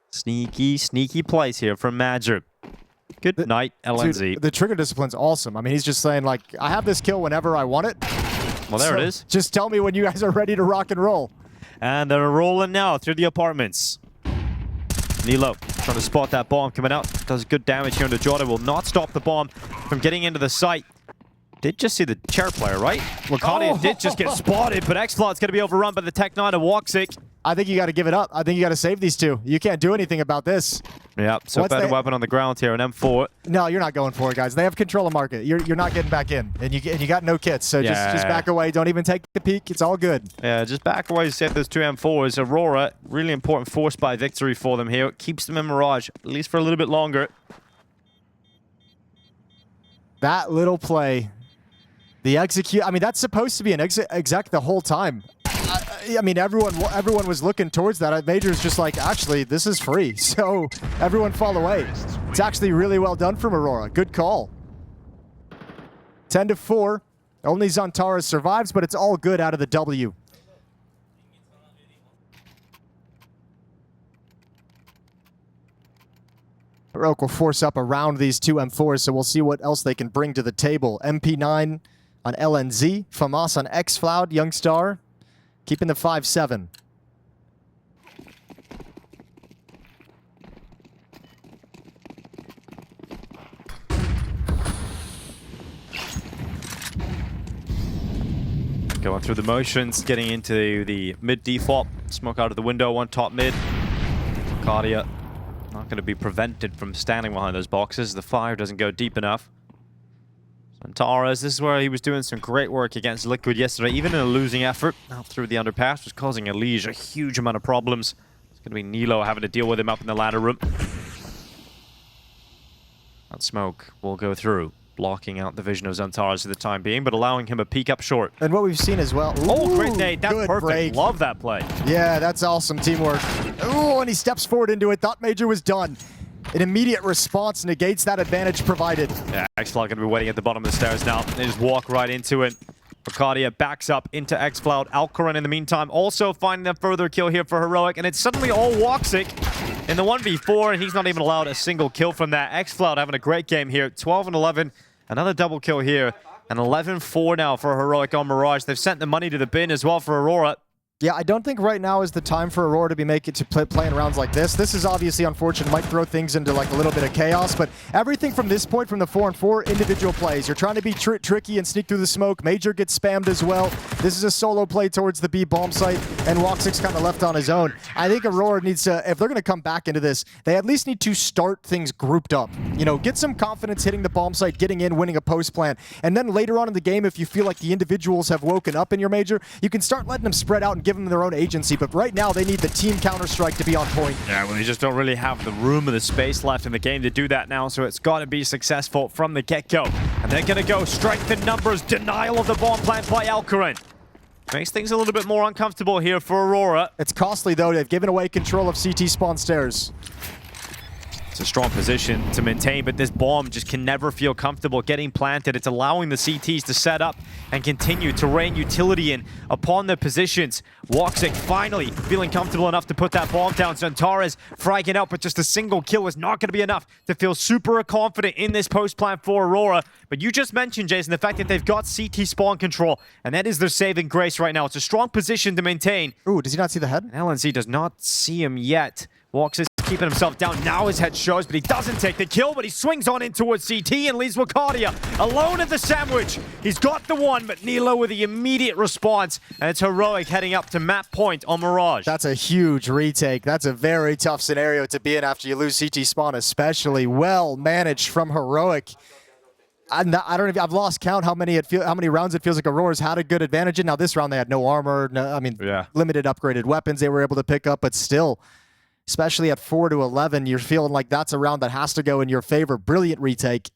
Sneaky, sneaky plays here from Madger. Good night, LNZ. Dude, the trigger discipline's awesome. I mean, he's just saying, like, I have this kill whenever I want it. Well, there it is. Just tell me when you guys are ready to rock and roll. And they're rolling now through the apartments. Nilo trying to spot that bomb coming out. Does good damage here, and the Jordan will not stop the bomb from getting into the site. Did just see the chair player, right? Wakani did just get spotted, but Xfloud's going to be overrun by the Tech 9 of Woxic. I think you got to give it up. I think you got to save these 2. You can't do anything about this. Yeah, so better weapon on the ground here, an M4. No, you're not going for it, guys. They have control of market. You're not getting back in, and you got no kits. So just back away. Don't even take the peek. It's all good. Yeah, just back away. Save those 2 M4s. Aurora, really important force buy victory for them here. It keeps them in Mirage, at least for a little bit longer. That little play, the execute. I mean, that's supposed to be an exec the whole time. I mean, everyone was looking towards that. Major's just like, actually, this is free, so everyone fall away. It's actually really well done from Aurora. Good call. 10-4. Only Zantares survives, but it's all good out of the W. Heroic will force up around these two M4s, so we'll see what else they can bring to the table. MP9 on LNZ, FAMAS on xFloud, Youngstar keeping the 5-7. Going through the motions, getting into the mid default. Smoke out of the window, one top mid. Cardia not going to be prevented from standing behind those boxes. The fire doesn't go deep enough. Zantares, this is where he was doing some great work against Liquid yesterday, even in a losing effort. Out through the underpass, was causing Elige a huge amount of problems. It's going to be Nilo having to deal with him up in the ladder room. That smoke will go through, blocking out the vision of Zantares for the time being, but allowing him a peek up short. And what we've seen as well. Ooh, oh, great nade. That's perfect. Break. Love that play. Yeah, that's awesome teamwork. Oh, and he steps forward into it. Thought Major was done. An immediate response negates that advantage provided. Yeah, xFloud going to be waiting at the bottom of the stairs now. They just walk right into it. Arcadia backs up into xFloud. Alcaran in the meantime also finding a further kill here for Heroic, and it's suddenly all Woxic in the 1v4, and he's not even allowed a single kill from that. xFloud having a great game here. 12 and 11. Another double kill here. And 11-4 now for Heroic on Mirage. They've sent the money to the bin as well for Aurora. Yeah, I don't think right now is the time for Aurora to be playing rounds like this. This is obviously unfortunate. Might throw things into like a little bit of chaos, but everything from this point, from the 4-on-4, individual plays. You're trying to be tricky and sneak through the smoke. Major gets spammed as well. This is a solo play towards the B bomb site, and Woxic's kind of left on his own. I think Aurora needs to, if they're going to come back into this, they at least need to start things grouped up. You know, get some confidence hitting the bomb site, getting in, winning a post plan, and then later on in the game, if you feel like the individuals have woken up in your major, you can start letting them spread out and give them their own agency, but right now they need the team Counter-Strike to be on point. Yeah, well, they just don't really have the room or the space left in the game to do that now, so it's got to be successful from the get-go. And they're going to go strength in numbers, denial of the bomb plant by Alcaran. Makes things a little bit more uncomfortable here for Aurora. It's costly though, they've given away control of CT spawn stairs. It's a strong position to maintain, but this bomb just can never feel comfortable getting planted. It's allowing the CTs to set up and continue to rain utility in upon their positions. Woxic finally feeling comfortable enough to put that bomb down. Zantares fragging out, but just a single kill is not going to be enough to feel super confident in this post plan for Aurora. But you just mentioned, Jason, the fact that they've got CT spawn control, and that is their saving grace right now. It's a strong position to maintain. Ooh, does he not see the head? And LNZ does not see him yet. Woxic keeping himself down. Now his head shows, but he doesn't take the kill, but he swings on in towards CT and leaves Wakadia alone at the sandwich. He's got the one, but Nilo with the immediate response, and it's Heroic heading up to map point on Mirage. That's a huge retake. That's a very tough scenario to be in after you lose CT spawn, especially. Well managed from Heroic. I don't know if I've lost count how many rounds it feels like Aurora's had a good advantage in. Now this round they had no armor, limited upgraded weapons they were able to pick up, but still, especially at 4-11, you're feeling like that's a round that has to go in your favor. Brilliant retake.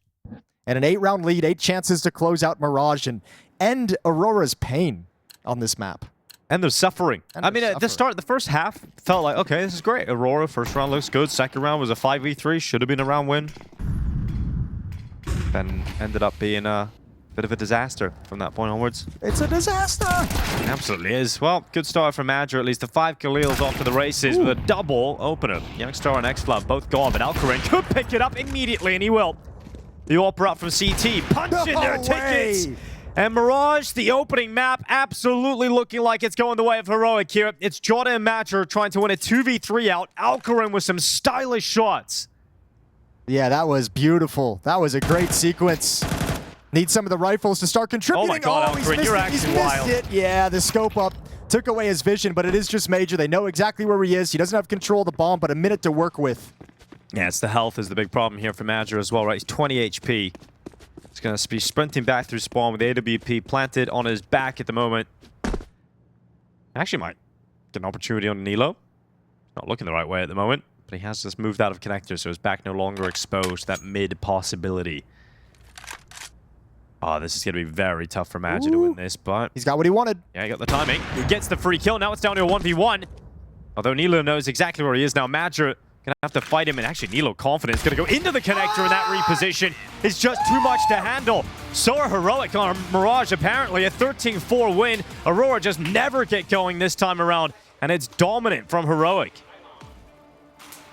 And an 8-round lead, 8 chances to close out Mirage and end Aurora's pain on this map. And they're suffering. At the first half, felt like, okay, this is great. Aurora, first round looks good. Second round was a 5v3, should have been a round win. Then ended up being a bit of a disaster from that point onwards. It's a disaster! It absolutely is. Well, good start from Madger, at least. The 5 Khalils off to the races with a double opener. Youngstar and xFloud both gone, but Alcaran could pick it up immediately, and he will. The AWP up from CT, punching their tickets. And Mirage, the opening map, absolutely looking like it's going the way of Heroic here. It's Jota and Madger trying to win a 2v3 out. Alcaran with some stylish shots. Yeah, that was beautiful. That was a great sequence. Need some of the rifles to start contributing. Oh my god, Alcaran, you're actually wild. Yeah, the scope up took away his vision, but it is just Major. They know exactly where he is. He doesn't have control of the bomb, but a minute to work with. Yeah, it's the health is the big problem here for Madger as well, right? He's 20 HP. He's going to be sprinting back through spawn with AWP planted on his back at the moment. Actually might get an opportunity on Nilo. Not looking the right way at the moment. But he has just moved out of connector, so his back no longer exposed. That mid possibility. Oh, this is going to be very tough for Magic to win this, but... He's got what he wanted. Yeah, he got the timing. He gets the free kill. Now it's down to a 1v1. Although Nilo knows exactly where he is now. Magic gonna have to fight him, and actually Nilo confident is gonna go into the connector, and that reposition is just too much to handle. So are Heroic on Mirage, apparently a 13-4 win. Aurora just never get going this time around, and it's dominant from Heroic.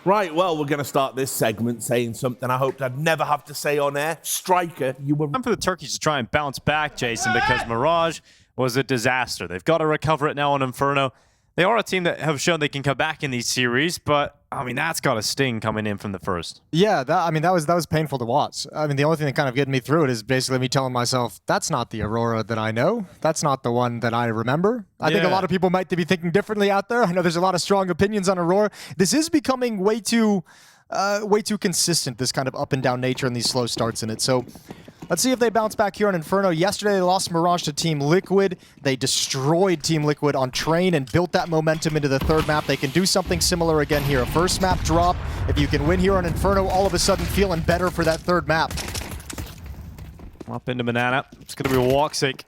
Right, well, we're going to start this segment saying something I hoped I'd never have to say on air. Striker, you were... Time for the Turkeys to try and bounce back, Jason, because Mirage was a disaster. They've got to recover it now on Inferno. They are a team that have shown they can come back in these series, but I mean that's got a sting coming in from the first. Yeah, that was painful to watch. I mean, the only thing that kind of getting me through it is basically me telling myself, that's not the Aurora that I know. That's not the one that I remember. I think a lot of people might be thinking differently out there. I know there's a lot of strong opinions on Aurora. This is becoming way too consistent, this kind of up and down nature and these slow starts in it. So let's see if they bounce back here on Inferno. Yesterday, they lost Mirage to Team Liquid. They destroyed Team Liquid on Train and built that momentum into the third map. They can do something similar again here. A first map drop. If you can win here on Inferno, all of a sudden feeling better for that third map. Up into Banana. It's going to be Woxic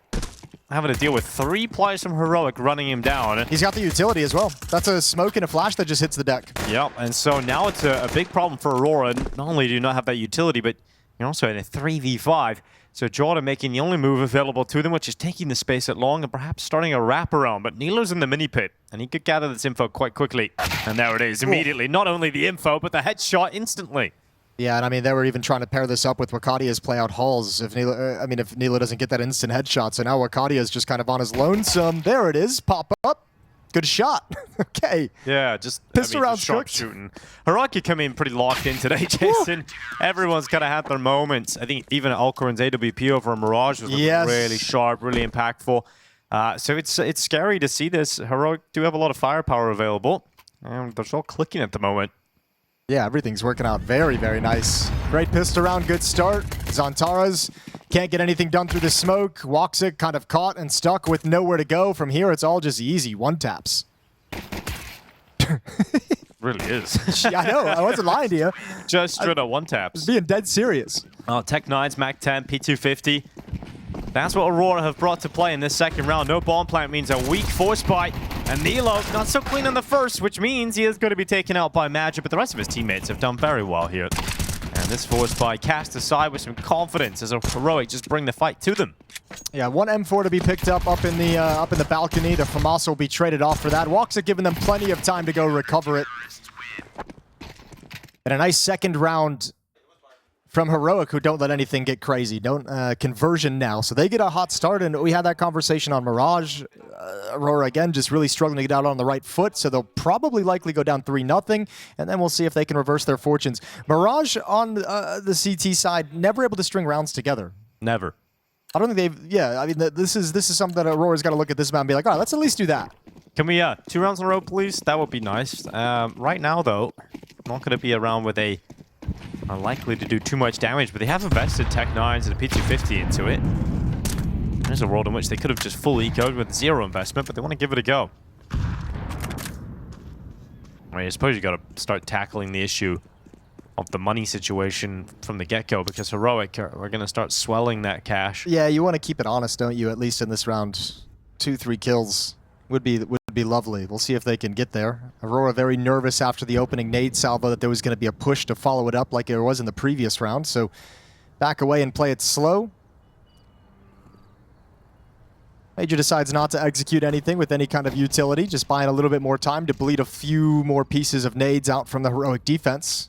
having to deal with 3 players from Heroic running him down. He's got the utility as well. That's a smoke and a flash that just hits the deck. Yep, and so now it's a big problem for Aurora. Not only do you not have that utility, but you're also in a 3v5. So Jordan making the only move available to them, which is taking the space at long and perhaps starting a wraparound. But Nilo's in the mini pit, and he could gather this info quite quickly. And there it is, immediately. Not only the info, but the headshot instantly. Yeah, and I mean, they were even trying to pair this up with Wakadia's play out halls. If Nilo doesn't get that instant headshot, so now Wakadia's just kind of on his lonesome. There it is, pop up. Good shot. Okay. Yeah, just pistol round sharp shooting. Heroic come in pretty locked in today, Jason. Everyone's kind of had their moments. I think even Alcoran's AWP over Mirage was really sharp, really impactful. So it's scary to see this. Heroic do have a lot of firepower available, and they're all clicking at the moment. Yeah, everything's working out very, very nice. Great pistol round, good start. Xantaras can't get anything done through the smoke. Woxic kind of caught and stuck with nowhere to go. From here, it's all just easy one-taps. Really is. Yeah, I know, I wasn't lying to you. Just straight up one-taps. Being dead serious. Oh, Tech-9's Mac 10, P250. That's what Aurora have brought to play in this second round. No bomb plant means a weak force bite. And Nilo, not so clean on the first, which means he is going to be taken out by Magic, but the rest of his teammates have done very well here. And this force bite cast aside with some confidence as a Heroic just bring the fight to them. Yeah, one M4 to be picked up in the balcony. The FAMAS will be traded off for that. Woxic giving them plenty of time to go recover it. And a nice second round from Heroic, who don't let anything get crazy. Don't conversion now. So they get a hot start, and we had that conversation on Mirage. Aurora, again, just really struggling to get out on the right foot, so they'll probably likely go down 3-0, and then we'll see if they can reverse their fortunes. Mirage on the CT side, never able to string rounds together. Never. I don't think they've... Yeah, I mean, this is something that Aurora's got to look at this map and be like, all right, let's at least do that. Can we 2 rounds in a row, please? That would be nice. Right now, though, not going to be around with a... Unlikely to do too much damage, but they have invested Tech-9s and a P250 into it. There's a world in which they could have just full ecoed with 0 investment, but they want to give it a go. I suppose you got to start tackling the issue of the money situation from the get-go, because Heroic are going to start swelling that cash. Yeah, you want to keep it honest, don't you? At least in this round, 2-3 kills would be lovely. We'll see if they can get there. Aurora very nervous after the opening nade salvo that there was going to be a push to follow it up like there was in the previous round. So back away and play it slow. Major decides not to execute anything with any kind of utility, just buying a little bit more time to bleed a few more pieces of nades out from the Heroic defense.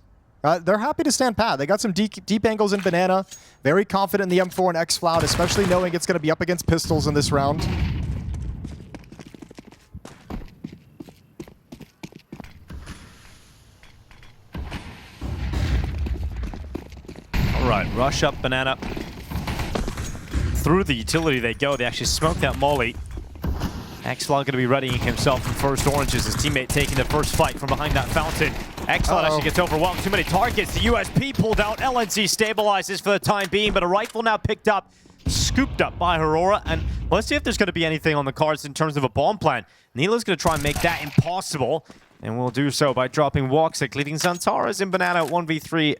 They're happy to stand pat. They got some deep angles in Banana. Very confident in the M4 and X-Flout, especially knowing it's going to be up against pistols in this round. Alright, rush up Banana. Through the utility they go. They actually smoke that molly. X-Flout going to be readying himself from first oranges. His teammate taking the first fight from behind that fountain. X-Flout actually gets overwhelmed. Too many targets. The USP pulled out. LNC stabilizes for the time being, but a rifle now picked up, scooped up by Aurora. And let's see if there's going to be anything on the cards in terms of a bomb plan. Nilo's going to try and make that impossible, and we'll do so by dropping Woxic, leaving Xantaras in Banana at 1v3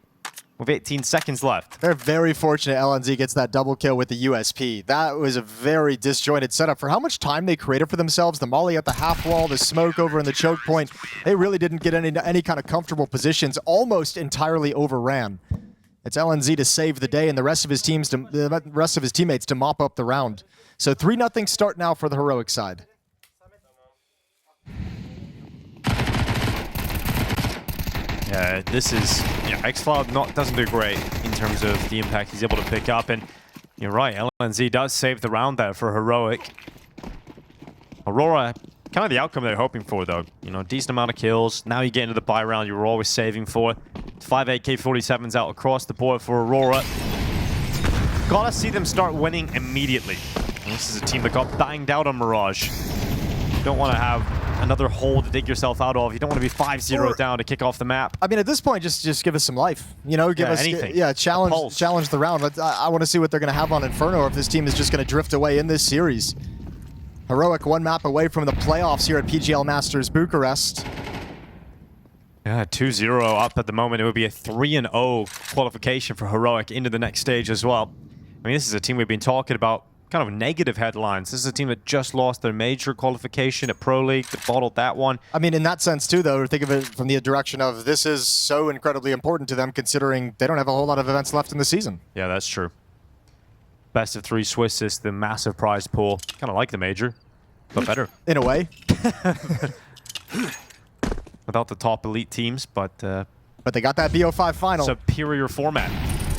with 18 seconds left. They're very fortunate LNZ gets that double kill with the USP. That was a very disjointed setup. For how much time they created for themselves, the molly at the half wall, the smoke over in the choke point, they really didn't get any kind of comfortable positions, almost entirely overran. It's LNZ to save the day and the rest of his teammates to mop up the round. So 3-0 start now for the heroic side. Yeah, this is xCloud doesn't do great in terms of the impact he's able to pick up, and you're right, LNZ does save the round there for heroic. Aurora, kind of the outcome they're hoping for though. You know, decent amount of kills. Now you get into the buy round you were always saving for. 5 AK-47s out across the board for Aurora. Gotta see them start winning immediately. And this is a team that got banged out on Mirage. You don't want to have another hole to dig yourself out of. You don't want to be 5-0 down to kick off the map. I mean, at this point, just give us some life. You know, give us anything. Challenge the round. I want to see what they're going to have on Inferno, or if this team is just going to drift away in this series. Heroic 1 map away from the playoffs here at PGL Masters Bucharest. Yeah, 2-0 up at the moment. It would be a 3-0 qualification for Heroic into the next stage as well. I mean, this is a team we've been talking about. Kind of negative headlines. This is a team that just lost their major qualification at Pro League, that bottled that one. I mean, in that sense too, though, think of it from the direction of this is so incredibly important to them, considering they don't have a whole lot of events left in the season. Yeah, that's true. Best of 3 Swiss is the massive prize pool. Kind of like the major, but better. In a way. Without the top elite teams, but they got that BO5 final. Superior format.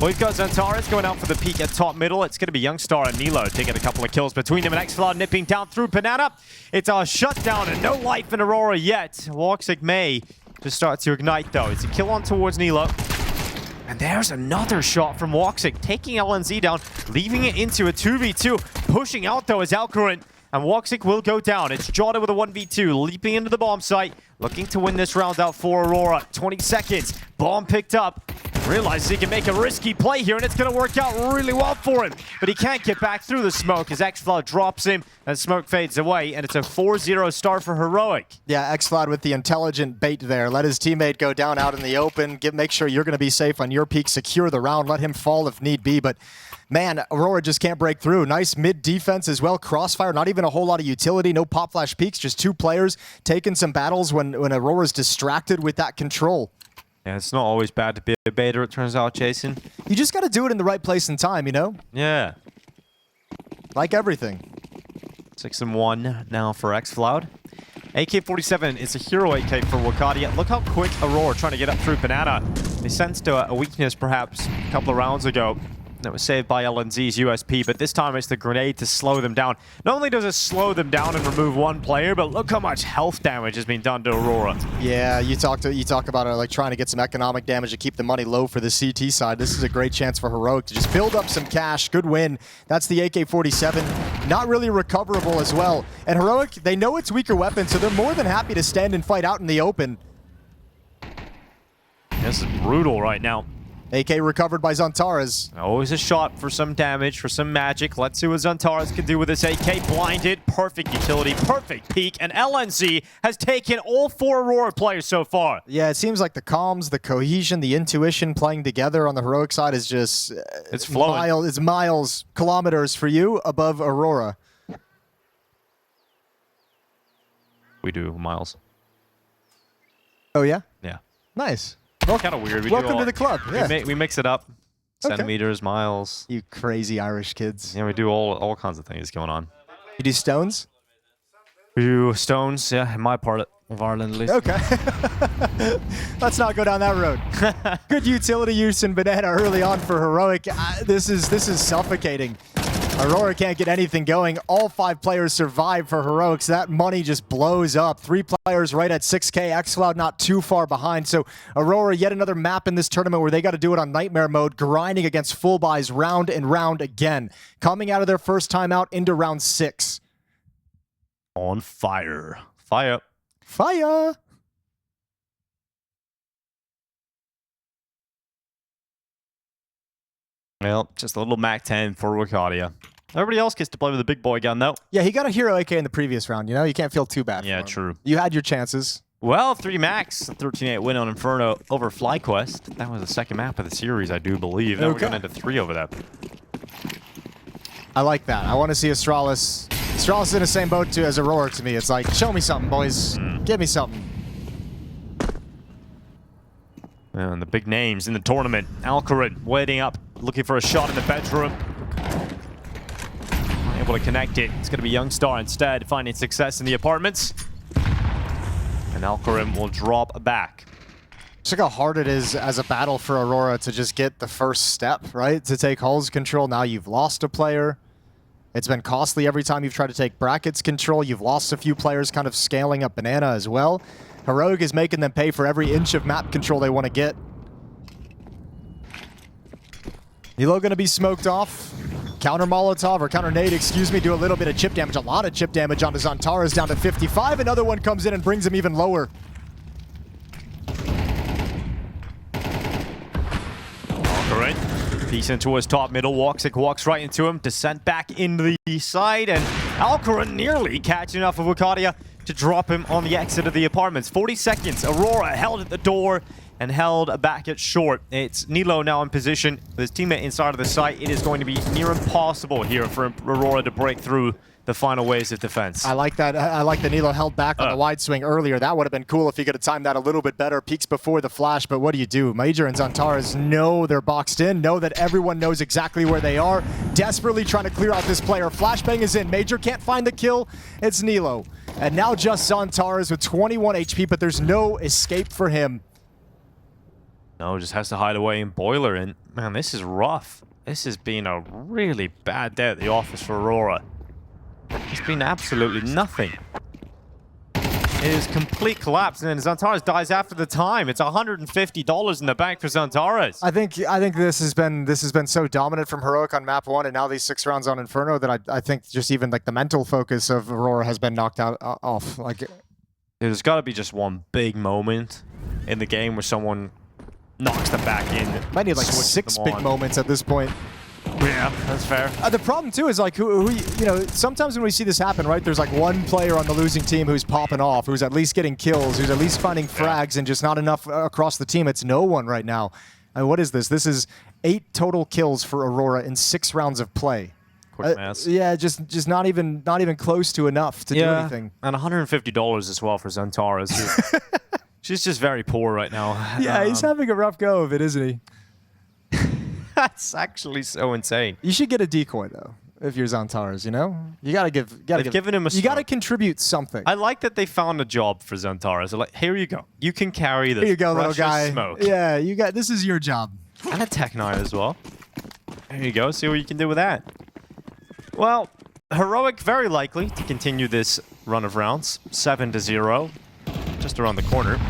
Well, we've got Zantares going out for the peak at top middle. It's going to be Youngstar and Nilo taking a couple of kills between them, and xCloud nipping down through Banana. It's a shutdown and no life in Aurora yet. Woxic may just start to ignite though. It's a kill on towards Nilo. And there's another shot from Woxic, taking LNZ down, leaving it into a 2v2. Pushing out though is Alcarin, and Woxic will go down. It's Jota with a 1v2, leaping into the bomb site, looking to win this round out for Aurora. 20 seconds, bomb picked up. Realizes he can make a risky play here, and it's going to work out really well for him. But he can't get back through the smoke as xCloud drops him, and smoke fades away, and it's a 4-0 start for Heroic. Yeah, xCloud with the intelligent bait there. Let his teammate go down out in the open. Make sure you're going to be safe on your peak. Secure the round. Let him fall if need be. But man, Aurora just can't break through. Nice mid defense as well. Crossfire, not even a whole lot of utility. No pop flash peaks, just 2 players taking some battles when Aurora's distracted with that control. Yeah, it's not always bad to be a baiter, it turns out, Jason. You just got to do it in the right place and time, you know? Yeah. Like everything. 6-1 now for xCloud. AK-47 is a hero AK for Wakadia. Look how quick Aurora trying to get up through Banana. They sensed a weakness perhaps a couple of rounds ago. That was saved by LNZ's USP, but this time it's the grenade to slow them down. Not only does it slow them down and remove 1 player, but look how much health damage has been done to Aurora. Yeah, you talk about like trying to get some economic damage to keep the money low for the CT side. This is a great chance for Heroic to just build up some cash. Good win. That's the AK-47. Not really recoverable as well. And Heroic, they know it's weaker weapon, so they're more than happy to stand and fight out in the open. This is brutal right now. AK recovered by Zantares. Always a shot for some damage, for some magic. Let's see what Zantares can do with this AK. Blinded, perfect utility, perfect peak, and LNZ has taken all 4 Aurora players so far. Yeah, it seems like the comms, the cohesion, the intuition playing together on the Heroic side is just... It's flowing. It's miles, kilometers for you above Aurora. We do, Miles. Oh, yeah? Yeah. Nice. Well, kind of weird. Welcome to the club. Yeah. We mix it up. Okay. Centimeters, miles. You crazy Irish kids. Yeah, we do all kinds of things going on. You do stones? We do stones, yeah, in my part of Ireland at least. Okay. Let's not go down that road. Good utility use in Banana early on for Heroic. This is suffocating. Aurora can't get anything going. All 5 players survive for Heroics. That money just blows up. 3 players right at 6K. xCloud not too far behind. So Aurora, yet another map in this tournament where they got to do it on Nightmare mode, grinding against full buys round and round again. Coming out of their first time out into round 6. On fire. Fire. Fire. Well, just a little MAC-10 for Wakadia. Everybody else gets to play with a big boy gun, though. Yeah, he got a hero AK in the previous round, you know? You can't feel too bad for him. True. You had your chances. Well, 3 max, 13-8 win on Inferno over FlyQuest. That was the second map of the series, I do believe. Now we're going into 3 over that. I like that. I want to see Astralis. Astralis is in the same boat too as Aurora to me. It's like, show me something, boys. Give me something. And the big names in the tournament. Alcarin waiting up, looking for a shot in the bedroom. Able to connect it. It's going to be Youngstar instead, finding success in the apartments. And Alcarin will drop back. Just look how hard it is as a battle for Aurora to just get the first step, right? To take Hull's control. Now you've lost a player. It's been costly every time you've tried to take Brackets control. You've lost a few players kind of scaling up Banana as well. Heroic is making them pay for every inch of map control they want to get. Nilo going to be smoked off. Counter Molotov, or counter nade, excuse me, do a little bit of chip damage. A lot of chip damage onto Zantaras, down to 55. Another one comes in and brings him even lower. Alright. Decent towards top middle. Walks right into him. Descent back into the side, and Alcarin nearly catching enough of Wukadia to drop him on the exit of the apartments. 40 seconds. Aurora held at the door and held back at short. It's Nilo now in position with his teammate inside of the site. It is going to be near impossible here for Aurora to break through the final waves of defense. I like that. I like that Nilo held back on the wide swing earlier. That would have been cool if he could have timed that a little bit better. Peeks before the flash, but what do? Major and Zantaras know they're boxed in, know that everyone knows exactly where they are, desperately trying to clear out this player. Flashbang is in. Major can't find the kill. It's Nilo. And now just Zantaras with 21 HP, but there's no escape for him. No, just has to hide away in Boiler, and man, this is rough. This has been a really bad day at the office for Aurora. It's been absolutely nothing. It is complete collapse, and then Zantaras dies after the time. It's $150 in the bank for Zantaras. I think this has been so dominant from Heroic on map 1, and now these 6 rounds on Inferno that I think just even like the mental focus of Aurora has been knocked out off. Like, there's got to be just one big moment in the game where someone knocks them back in. Might need like 6 big moments at this point. Yeah, that's fair. The problem too is like who you know, sometimes when we see this happen, right, there's like one player on the losing team who's popping off, who's at least getting kills, who's at least finding frags, and just not enough across the team. It's no one right now. What is this? This is 8 total kills for Aurora in 6 rounds of play. Quick mass. Yeah, just not even close to enough to do anything. And $150 as well for Zantaras. She's just very poor right now. Yeah, he's having a rough go of it, isn't he? That's actually so insane. You should get a decoy though, if you're Zantaras, you know? You gotta given him a you gotta contribute something. I like that they found a job for Zantaras. They're like, here you go. You can carry this. Here you go, little guy. Smoke. Yeah, this is your job. And a Tech Knight as well. There you go. See what you can do with that. Well, Heroic very likely to continue this run of rounds. 7-0. Just around the corner.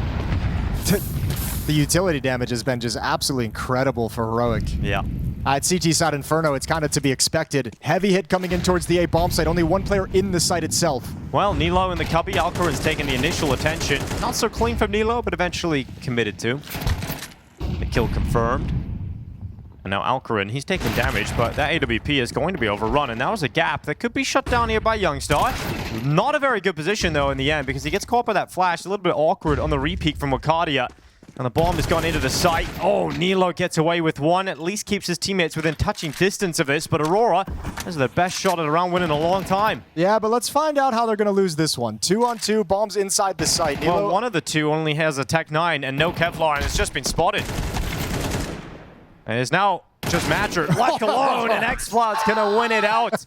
The utility damage has been just absolutely incredible for Heroic. Yeah. At CT side Inferno, it's kind of to be expected. Heavy hit coming in towards the A bomb site. Only one player in the site itself. Well, Nilo in the cubby. Alcarin's taking the initial attention. Not so clean from Nilo, but eventually committed to. The kill confirmed. And now Alcarin, he's taking damage, but that AWP is going to be overrun. And that was a gap that could be shut down here by Youngstar. Not a very good position, though, in the end, because he gets caught by that flash. A little bit awkward on the repeat from Wukadia. And the bomb has gone into the site. Oh, Nilo gets away with one. At least keeps his teammates within touching distance of this. But Aurora, this is their best shot at a round win in a long time. Yeah, but let's find out how they're going to lose this one. 2-on-2, bombs inside the site. Nilo, well, one of the two only has a Tech 9 and no Kevlar, and it's just been spotted. And it's now just Matcher left alone, and XCloud's gonna win it out.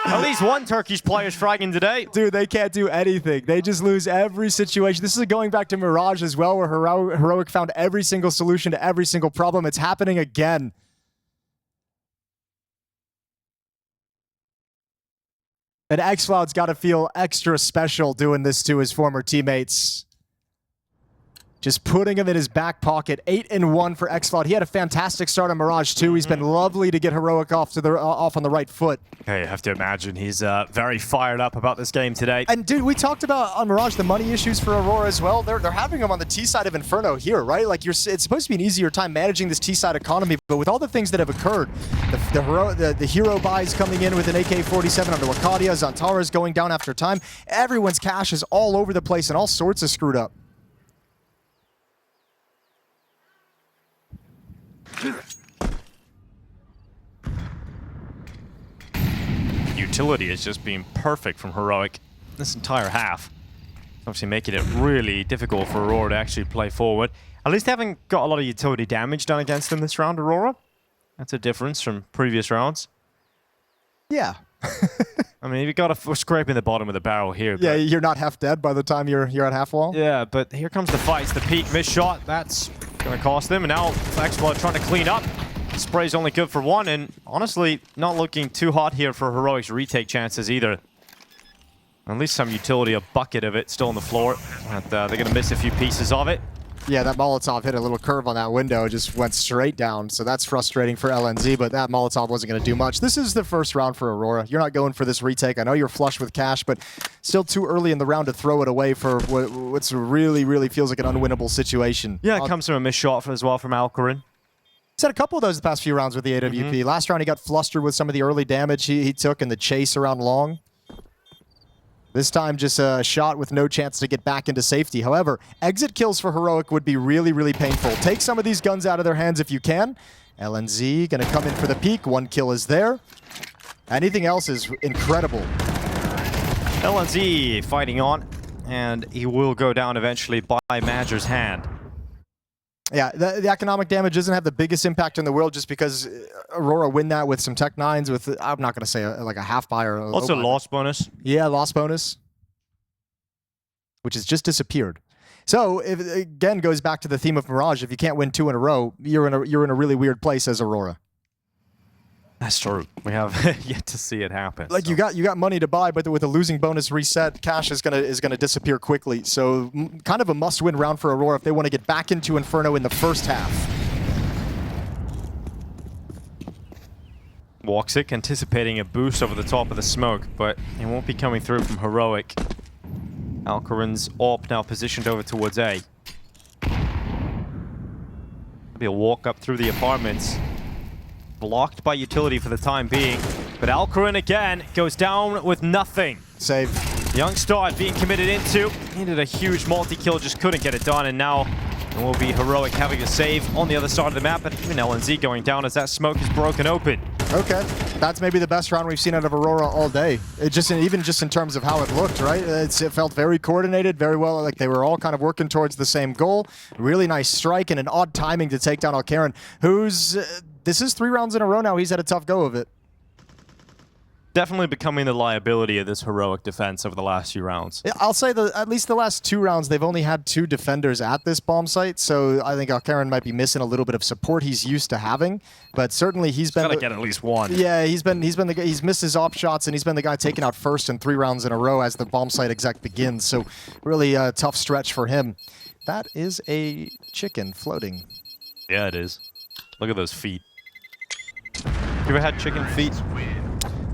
At least one Turkish player's fragging today. Dude, they can't do anything. They just lose every situation. This is going back to Mirage as well, where Heroic found every single solution to every single problem. It's happening again. And XCloud's got to feel extra special doing this to his former teammates. Just putting him in his back pocket. 8-1 for XCloud. He had a fantastic start on Mirage too. He's been lovely to get Heroic off on the right foot. Okay, you have to imagine he's very fired up about this game today. And dude, we talked about on Mirage the money issues for Aurora as well. They're having him on the T side of Inferno here, right? Like it's supposed to be an easier time managing this T side economy, but with all the things that have occurred, the hero buys coming in with an AK-47 under Wukadia, Zantaras going down after time. Everyone's cash is all over the place and all sorts of screwed up. Utility has just been perfect from Heroic this entire half. Obviously making it really difficult for Aurora to actually play forward. At least they haven't got a lot of utility damage done against them this round, Aurora. That's a difference from previous rounds. Yeah. I mean, we're scraping the bottom of the barrel here. Yeah, you're not half dead by the time you're at half wall. Yeah, but here comes the fights. The peak missed shot. That's going to cost them. And now Xblood trying to clean up. Spray's only good for one. And honestly, not looking too hot here for Heroic's retake chances either. At least some utility, a bucket of it still on the floor. But they're going to miss a few pieces of it. Yeah, that Molotov hit a little curve on that window, just went straight down, so that's frustrating for LNZ, but that Molotov wasn't going to do much. This is the first round for Aurora. You're not going for this retake. I know you're flush with cash, but still too early in the round to throw it away for what's really, really feels like an unwinnable situation. Yeah, it comes from a missed shot as well from Alcarin. He's had a couple of those the past few rounds with the AWP. Last round he got flustered with some of the early damage he took in the chase around long. This time, just a shot with no chance to get back into safety. However, exit kills for Heroic would be really, really painful. Take some of these guns out of their hands if you can. LNZ going to come in for the peak. One kill is there. Anything else is incredible. LNZ fighting on, and he will go down eventually by Madger's hand. Yeah, the economic damage doesn't have the biggest impact in the world just because Aurora win that with some Tech 9s with, I'm not going to say like a half buy or a Also low buy. loss bonus. Yeah, loss bonus, which has just disappeared. So, if it again goes back to the theme of Mirage, if you can't win 2 in a row, you're in a really weird place as Aurora. That's true. We have yet to see it happen. Like you got money to buy, but with a losing bonus reset, cash is gonna disappear quickly. So kind of a must-win round for Aurora if they want to get back into Inferno in the first half. Woxic anticipating a boost over the top of the smoke, but it won't be coming through from Heroic. Alcarin's AWP now positioned over towards A. Be a walk up through the apartments. Blocked by utility for the time being. But Alcarin again goes down with nothing. Save. Youngstar being committed into. Needed a huge multi-kill, just couldn't get it done. And now it will be Heroic having a save on the other side of the map. But even LNZ going down as that smoke is broken open. Okay. That's maybe the best round we've seen out of Aurora all day. Even just in terms of how it looked, right? It felt very coordinated, very well. Like they were all kind of working towards the same goal. Really nice strike and an odd timing to take down Alcarin, who's... this is 3 rounds in a row now. He's had a tough go of it. Definitely becoming the liability of this Heroic defense over the last few rounds. I'll say at least the last 2 rounds, they've only had 2 defenders at this bomb site, so I think Alcarin might be missing a little bit of support he's used to having. But certainly he's been... Gotta get at least one. Yeah, he's missed his op shots, and he's been the guy taken out first in 3 rounds in a row as the bomb site exec begins. So really a tough stretch for him. That is a chicken floating. Yeah, it is. Look at those feet. You ever had chicken feet?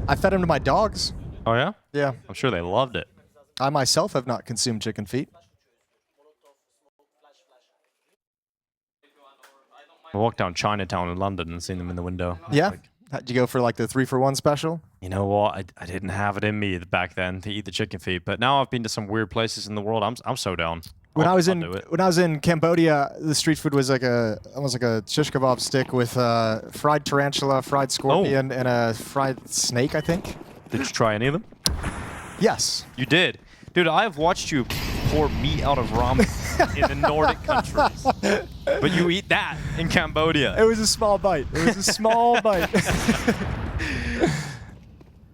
I fed him to my dogs. Oh, yeah? Yeah. I'm sure they loved it. I myself have not consumed chicken feet. I walked down Chinatown in London and seen them in the window. Yeah? Like, Did you go for like the 3-for-1 special? you know what? I didn't have it in me back then to eat the chicken feet, but now I've been to some weird places in the world. I'm so down. When I was I'll do it. in Cambodia, the street food was like almost like a shish kebab stick with fried tarantula, fried scorpion, and a fried snake, I think. Did you try any of them? Yes. You did. Dude, I've watched you pour meat out of ramen in the Nordic countries. But you eat that in Cambodia. It was a small bite. It was a small bite.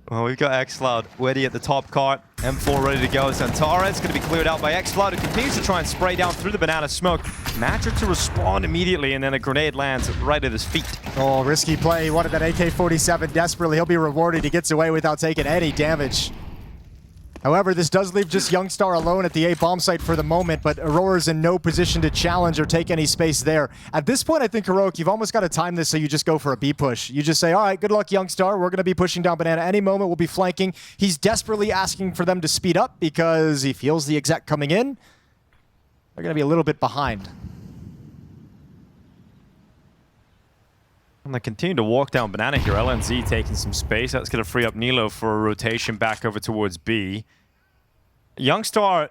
Well, we've got xCloud ready at the top cart. M4 ready to go. Zantara is going to be cleared out by xCloud, who continues to try and spray down through the banana smoke. Madger to respond immediately, and then a grenade lands right at his feet. Oh, risky play. He wanted that AK-47 desperately. He'll be rewarded. He gets away without taking any damage. However, this does leave just Youngstar alone at the A bomb site for the moment, but Aurora's in no position to challenge or take any space there. At this point, I think, Heroic, you've almost got to time this so you just go for a B push. You just say, all right, good luck, Youngstar. We're going to be pushing down banana. Any moment, we'll be flanking. He's desperately asking for them to speed up because he feels the exec coming in. They're going to be a little bit behind. And they continue to walk down banana here. LNZ taking some space. That's going to free up Nilo for a rotation back over towards B. Youngstar,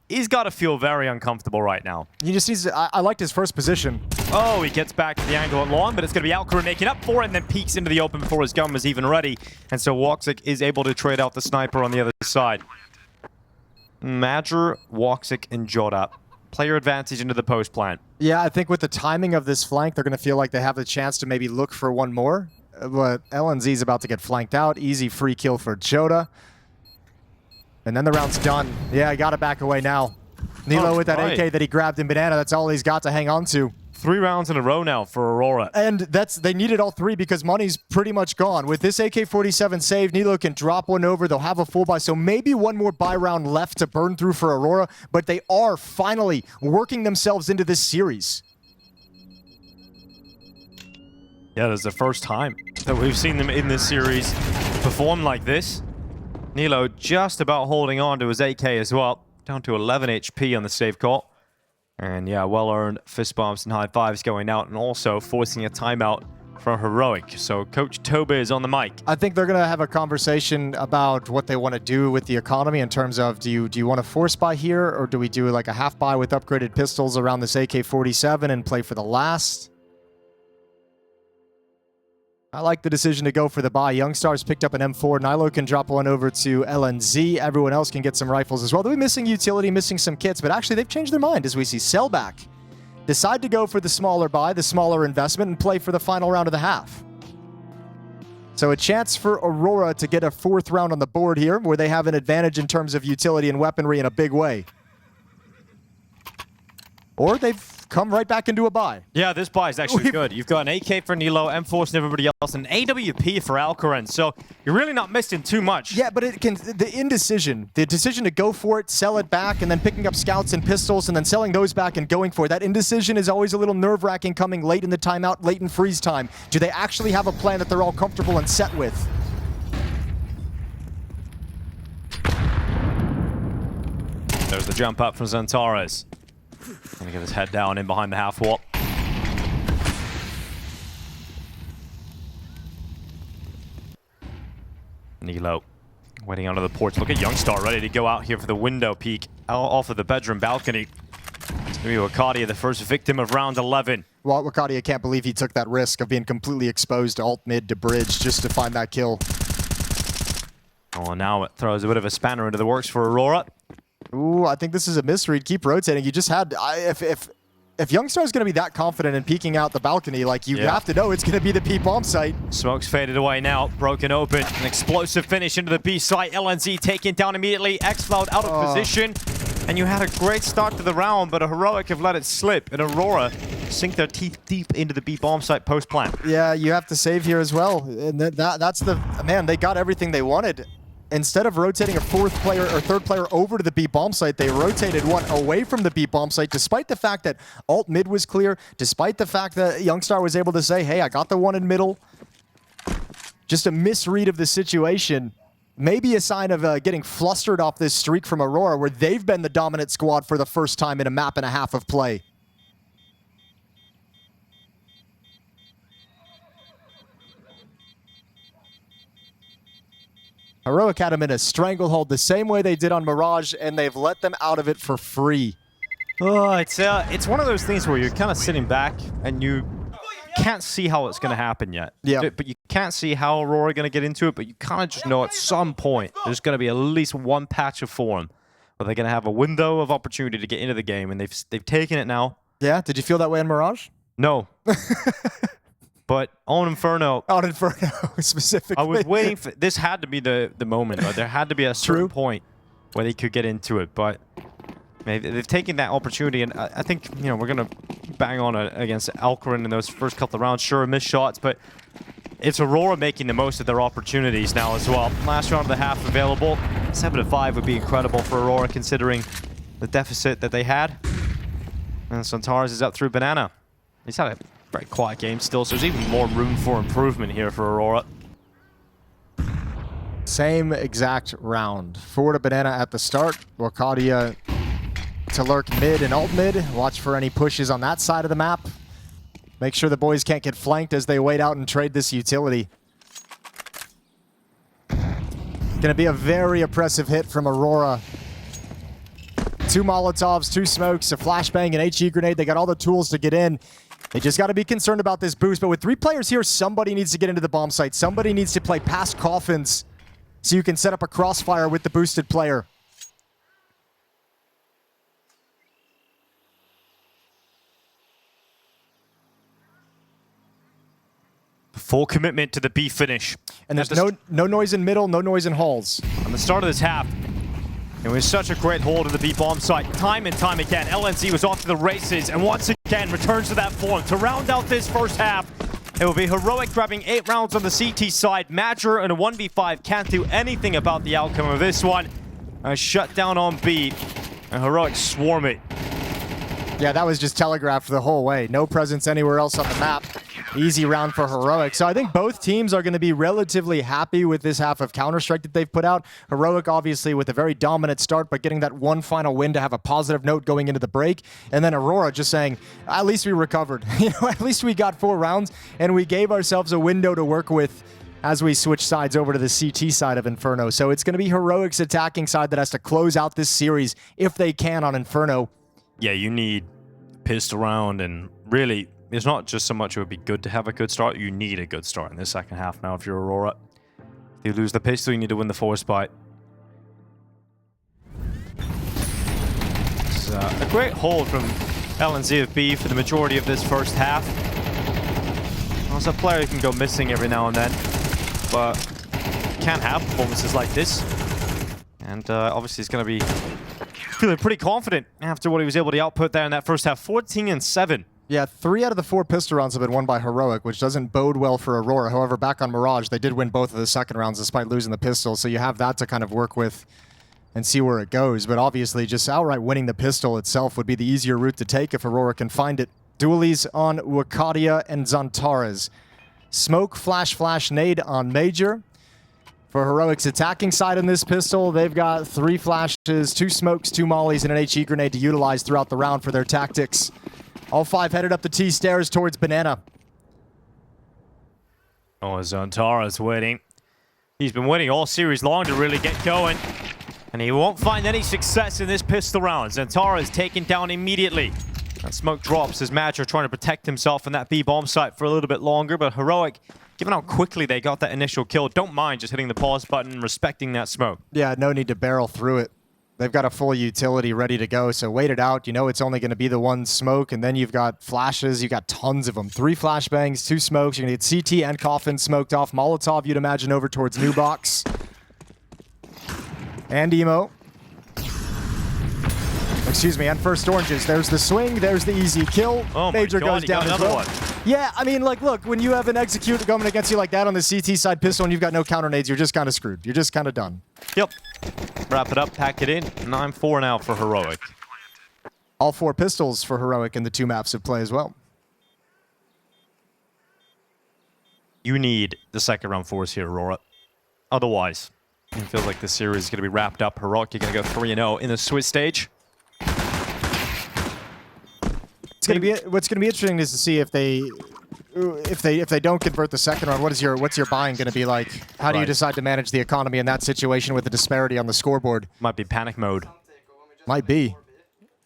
he's got to feel very uncomfortable right now. He just needs. I liked his first position. Oh, he gets back to the angle at long, but it's going to be Alcarin making up for it and then peeks into the open before his gun was even ready. And so Woxic is able to trade out the sniper on the other side. Major, Woxic, and Joda. Player advantage into the post plant. Yeah, I think with the timing of this flank, they're going to feel like they have the chance to maybe look for one more. But LNZ is about to get flanked out. Easy free kill for Joda. And then the round's done. Yeah, I got to back away now. Nilo with that AK that he grabbed in Banana, that's all he's got to hang on to. 3 rounds in a row now for Aurora. And they needed all 3 because money's pretty much gone. With this AK-47 save, Nilo can drop one over. They'll have a full buy, so maybe one more buy round left to burn through for Aurora, but they are finally working themselves into this series. Yeah, this is the first time that we've seen them in this series perform like this. Nilo just about holding on to his AK as well. Down to 11 HP on the save call. And yeah, well-earned fist bumps and high fives going out and also forcing a timeout for Heroic. So Coach Toba is on the mic. I think they're going to have a conversation about what they want to do with the economy in terms of do you want to force buy here, or do we do like a half buy with upgraded pistols around this AK-47 and play for the last? I like the decision to go for the buy. Youngstars picked up an M4. Nilo can drop one over to LNZ. Everyone else can get some rifles as well. They'll be missing utility, missing some kits, but actually they've changed their mind as we see Sellback decide to go for the smaller buy, the smaller investment, and play for the final round of the half. So a chance for Aurora to get a 4th round on the board here, where they have an advantage in terms of utility and weaponry in a big way. Or they've come right back into a buy. Yeah, this buy is actually good. You've got an AK for Nilo, M4 and everybody else, and AWP for Alcarin. So you're really not missing too much. Yeah, but the indecision, the decision to go for it, sell it back, and then picking up scouts and pistols, and then selling those back and going for it. That indecision is always a little nerve-wracking coming late in the timeout, late in freeze time. Do they actually have a plan that they're all comfortable and set with? There's the jump up from Xantares. Gonna get his head down in behind the half wall. Nilo waiting under the porch. Look at Youngstar ready to go out here for the window peek off of the bedroom balcony. It's gonna be Wakadia, the first victim of round 11. Well, Wakadia can't believe he took that risk of being completely exposed to alt mid to bridge just to find that kill. Oh, now it throws a bit of a spanner into the works for Aurora. Ooh, I think this is a misread. Keep rotating. You just had... If Youngstar is going to be that confident in peeking out the balcony, like, you have to know it's going to be the B bomb site. Smoke's faded away now. Broken open. An explosive finish into the B site. LNZ taken down immediately. Xcloud out of position. And you had a great start to the round, but a Heroic have let it slip. And Aurora sink their teeth deep into the B bomb site post-plant. Yeah, you have to save here as well. And that's the... Man, they got everything they wanted. Instead of rotating a 4th player or 3rd player over to the B bomb site, they rotated one away from the B bomb site, despite the fact that alt mid was clear, despite the fact that Youngstar was able to say, hey, I got the one in middle. Just a misread of the situation. Maybe a sign of getting flustered off this streak from Aurora, where they've been the dominant squad for the first time in a map and a half of play. Heroic had them in a stranglehold the same way they did on Mirage, and they've let them out of it for free. Oh, it's one of those things where you're kind of sitting back and you can't see how it's going to happen yet. Yeah. But you can't see how Aurora are going to get into it, but you kind of just know at some point there's going to be at least one patch of form where they're going to have a window of opportunity to get into the game, and they've taken it now. Yeah? Did you feel that way in Mirage? No. But on Inferno... On Inferno, specifically. I was waiting for... This had to be the moment. There had to be a certain point where they could get into it, but maybe they've taken that opportunity, and I think, you know, we're going to bang on against Alcarin in those first couple of rounds. Sure, missed shots, but it's Aurora making the most of their opportunities now as well. Last round of the half available. 7-5 would be incredible for Aurora, considering the deficit that they had. And Xantares is up through Banana. He's had a very quiet game still, so there's even more room for improvement here for Aurora. Same exact round. 4 to Banana at the start. Wakadia to lurk mid and alt mid. Watch for any pushes on that side of the map. Make sure the boys can't get flanked as they wait out and trade this utility. Gonna be a very oppressive hit from Aurora. 2 Molotovs, 2 smokes, a flashbang, an HE grenade. They got all the tools to get in. They just got to be concerned about this boost. But with 3 players here, somebody needs to get into the bomb site. Somebody needs to play past coffins so you can set up a crossfire with the boosted player. Full commitment to the B finish. And there's no noise in middle, no noise in halls. On the start of this half, it was such a great hold of the B bomb site. Time and time again, LNZ was off to the races and once again returns to that form. To round out this first half, it will be Heroic grabbing 8 rounds on the CT side. MIBR in a 1v5 can't do anything about the outcome of this one. A shutdown on B, and Heroic swarm it. Yeah, that was just telegraphed the whole way. No presence anywhere else on the map. Easy round for Heroic. So I think both teams are going to be relatively happy with this half of Counter-Strike that they've put out. Heroic, obviously, with a very dominant start, but getting that one final win to have a positive note going into the break. And then Aurora just saying, at least we recovered. At least we got 4 rounds, and we gave ourselves a window to work with as we switch sides over to the CT side of Inferno. So it's going to be Heroic's attacking side that has to close out this series if they can on Inferno. Yeah, you need pistol round, and really, it's not just so much it would be good to have a good start, you need a good start in this second half now if you're Aurora. If you lose the pistol, you need to win the force fight. It's a great hold from LNZ of B for the majority of this first half. There's a player who can go missing every now and then, but can't have performances like this. And obviously he's going to be feeling pretty confident after what he was able to output there in that first half. 14-7. Yeah, 3 out of the 4 pistol rounds have been won by Heroic, which doesn't bode well for Aurora. However, back on Mirage, they did win both of the second rounds despite losing the pistol, so you have that to kind of work with and see where it goes. But obviously, just outright winning the pistol itself would be the easier route to take if Aurora can find it. Dualies on Wakadia and Zantares. Smoke, flash, nade on Major. For Heroic's attacking side in this pistol, they've got 3 flashes, 2 smokes, 2 mollies, and an HE grenade to utilize throughout the round for their tactics. All 5 headed up the T stairs towards Banana. Oh, Zantara's waiting. He's been waiting all series long to really get going. And he won't find any success in this pistol round. Zantara is taken down immediately. That smoke drops as MIBR trying to protect himself in that B bomb site for a little bit longer, but Heroic, given how quickly they got that initial kill, don't mind just hitting the pause button, respecting that smoke. Yeah, no need to barrel through it. They've got a full utility ready to go, so wait it out. You know it's only going to be the 1 smoke, and then you've got flashes. You've got tons of them. 3 flashbangs, 2 smokes. You're going to get CT and Coffin smoked off. Molotov, you'd imagine, over towards New Box. And Emo. Excuse me, and first oranges. There's the swing, there's the easy kill. Oh Major goes down as well. One. Yeah, I mean, like, look, when you have an execute coming against you like that on the CT side pistol and you've got no counter nades, you're just kind of screwed. You're just kind of done. Yep. Wrap it up, pack it in. 9-4 now for Heroic. All 4 pistols for Heroic in the 2 maps of play as well. You need the second round force here, Aurora. Otherwise, it feels like this series is going to be wrapped up. Heroic, you're going to go 3-0 in the Swiss stage. What's going to be interesting is to see if they don't convert the second round. What's your buying going to be like? How do you decide to manage the economy in that situation with the disparity on the scoreboard? Might be panic mode. Might be.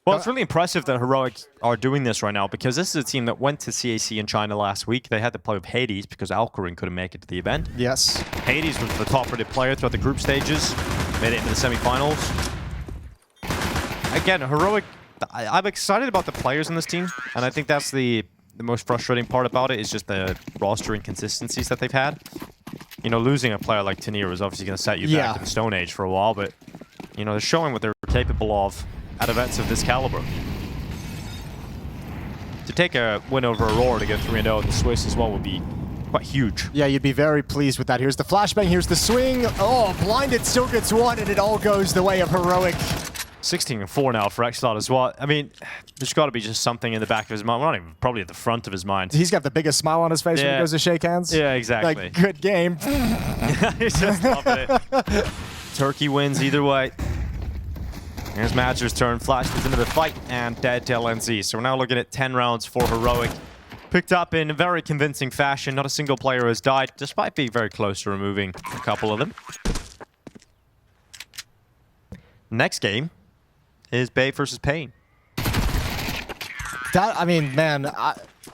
Well, it's really impressive that Heroic are doing this right now because this is a team that went to CAC in China last week. They had to play with Hades because Alcarin couldn't make it to the event. Yes. Hades was the top-rated player throughout the group stages, made it into the semifinals. Again, Heroic, I'm excited about the players in this team, and I think that's the most frustrating part about it is just the roster inconsistencies that they've had. You know, losing a player like Tanir is obviously going to set you back to the Stone Age for a while, but, you know, they're showing what they're capable of at events of this caliber. To take a win over Aurora to get 3-0 in the Swiss as well would be quite huge. Yeah, you'd be very pleased with that. Here's the flashbang, here's the swing. Oh, blinded still gets 1, and it all goes the way of Heroic. 16-4 now for Exlot as well. I mean, there's got to be just something in the back of his mind. Well, not even, probably at the front of his mind. He's got the biggest smile on his face when he goes to shake hands. Yeah, exactly. Like, good game. He's just loving it. Turkey wins either way. Here's MIBR's turn. Flashes into the fight and dead to LNZ. So we're now looking at 10 rounds for Heroic. Picked up in a very convincing fashion. Not a single player has died, despite being very close to removing a couple of them. Next game is Bay versus Pain. That, I mean, man,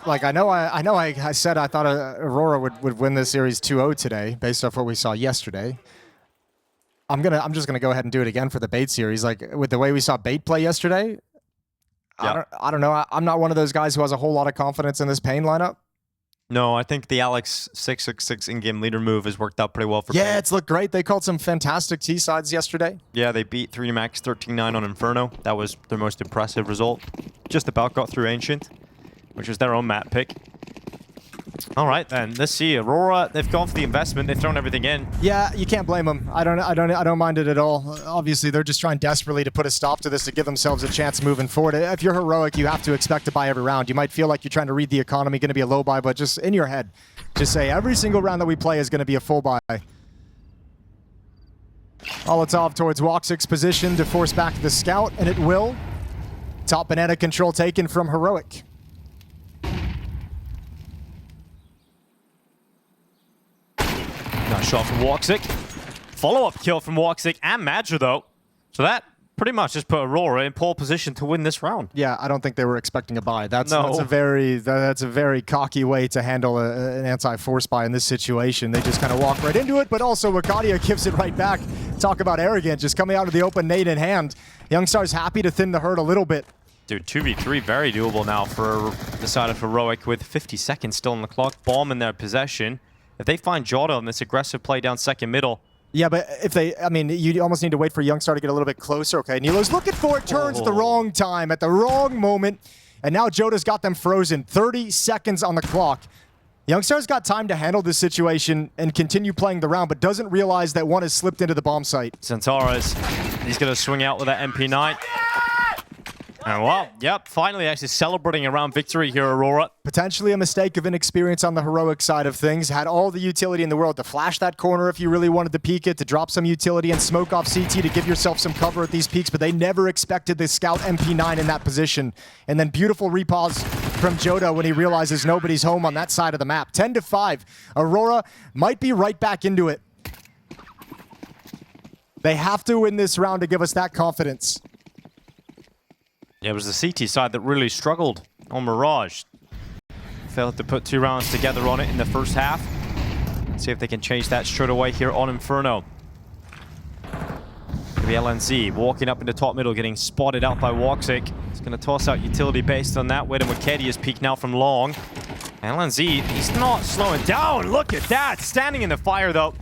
like I know I said I thought Aurora would win this series 2-0 today based off what we saw yesterday. I'm just gonna go ahead and do it again for the Bait series. Like with the way we saw Bait play yesterday, Yep. I don't know. I'm not one of those guys who has a whole lot of confidence in this Pain lineup. No, I think the Alex 666 in-game leader move has worked out pretty well for Yeah, Pain. it's looked great. They called some fantastic T-sides yesterday. Yeah, they beat 3D Max 13-9 on Inferno. That was their most impressive result. Just about got through Ancient, which was their own map pick. All right, then. Let's see. Aurora, they've gone for the investment. They've thrown everything in. Yeah, you can't blame them. I don't mind it at all. Obviously, they're just trying desperately to put a stop to this to give themselves a chance moving forward. If you're Heroic, you have to expect to buy every round. You might feel like you're trying to read the economy, going to be a low buy, but just in your head, just say every single round that we play is going to be a full buy. Molotov towards Woxic's position to force back the scout, and it will. Top banana control taken from Heroic. Nice shot from Woxic. Follow-up kill from Woxic and Madra, though. So that pretty much just put Aurora in pole position to win this round. Yeah, I don't think they were expecting a buy. That's No. a very cocky way to handle an anti-force buy in this situation. They just kind of walk right into it, but also Wakadia gives it right back. Talk about arrogant, just coming out of the open, nade in hand. Youngstar's happy to thin the herd a little bit. Dude, 2v3, very doable now for the side of Heroic with 50 seconds still on the clock. Bomb in their possession. If they find Jota on this aggressive play down second middle. Yeah, but if they, I mean, you almost need to wait for Youngstar to get a little bit closer. Okay, Nilo's looking for it, turns at the wrong time, at the wrong moment, and now Jota's got them frozen. 30 seconds on the clock. Youngstar's got time to handle this situation and continue playing the round, but doesn't realize that one has slipped into the bomb site. Centaurus, he's going to swing out with that MP9. And well, yep, finally actually celebrating a round victory here, Aurora. Potentially a mistake of inexperience on the Heroic side of things. Had all the utility in the world to flash that corner if you really wanted to peek it, to drop some utility and smoke off CT to give yourself some cover at these peaks, but they never expected the Scout MP9 in that position. And then beautiful repause from Jota when he realizes nobody's home on that side of the map. 10-5. Aurora might be right back into it. They have to win this round to give us that confidence. Yeah, it was the CT side that really struggled on Mirage. Failed to put 2 rounds together on it in the first half. Let's see if they can change that straight away here on Inferno. The LNZ walking up into top middle, getting spotted out by Woxic. He's going to toss out utility based on that. Wait, and Wikedia's peak now from long. LNZ, he's not slowing down. Look at that. Standing in the fire, though.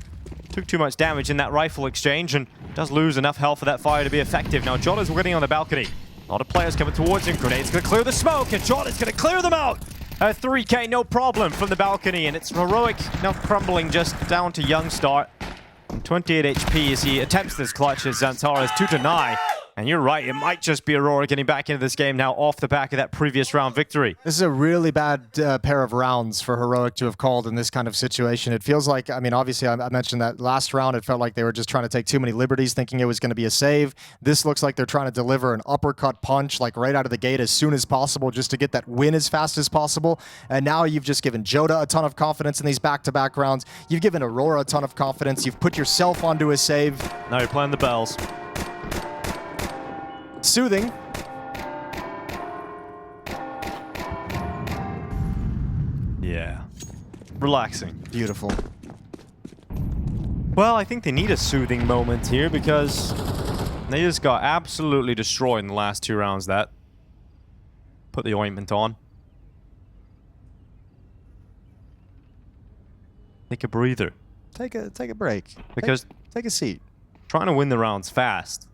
Took too much damage in that rifle exchange and does lose enough health for that fire to be effective. Now, Jota's waiting on the balcony. A lot of players coming towards him. Grenade's going to clear the smoke, and Jota's going to clear them out. 3K, no problem from the balcony, and it's Heroic now crumbling just down to Youngstar. 28 HP as he attempts this clutch as Xantares to deny. And you're right, it might just be Aurora getting back into this game now off the back of that previous round victory. This is a really bad pair of rounds for Heroic to have called in this kind of situation. It feels like, I mean, obviously I mentioned that last round, it felt like they were just trying to take too many liberties, thinking it was going to be a save. This looks like they're trying to deliver an uppercut punch, like right out of the gate as soon as possible, just to get that win as fast as possible. And now you've just given Jota a ton of confidence in these back-to-back rounds. You've given Aurora a ton of confidence. You've put yourself onto a save. Now you're playing the bells. Soothing. Yeah. Relaxing. Beautiful. Well, I think they need a soothing moment here because they just got absolutely destroyed in the last 2 rounds. That put the ointment on. Take a breather. Take a break. Because take a seat. trying to win the rounds fast,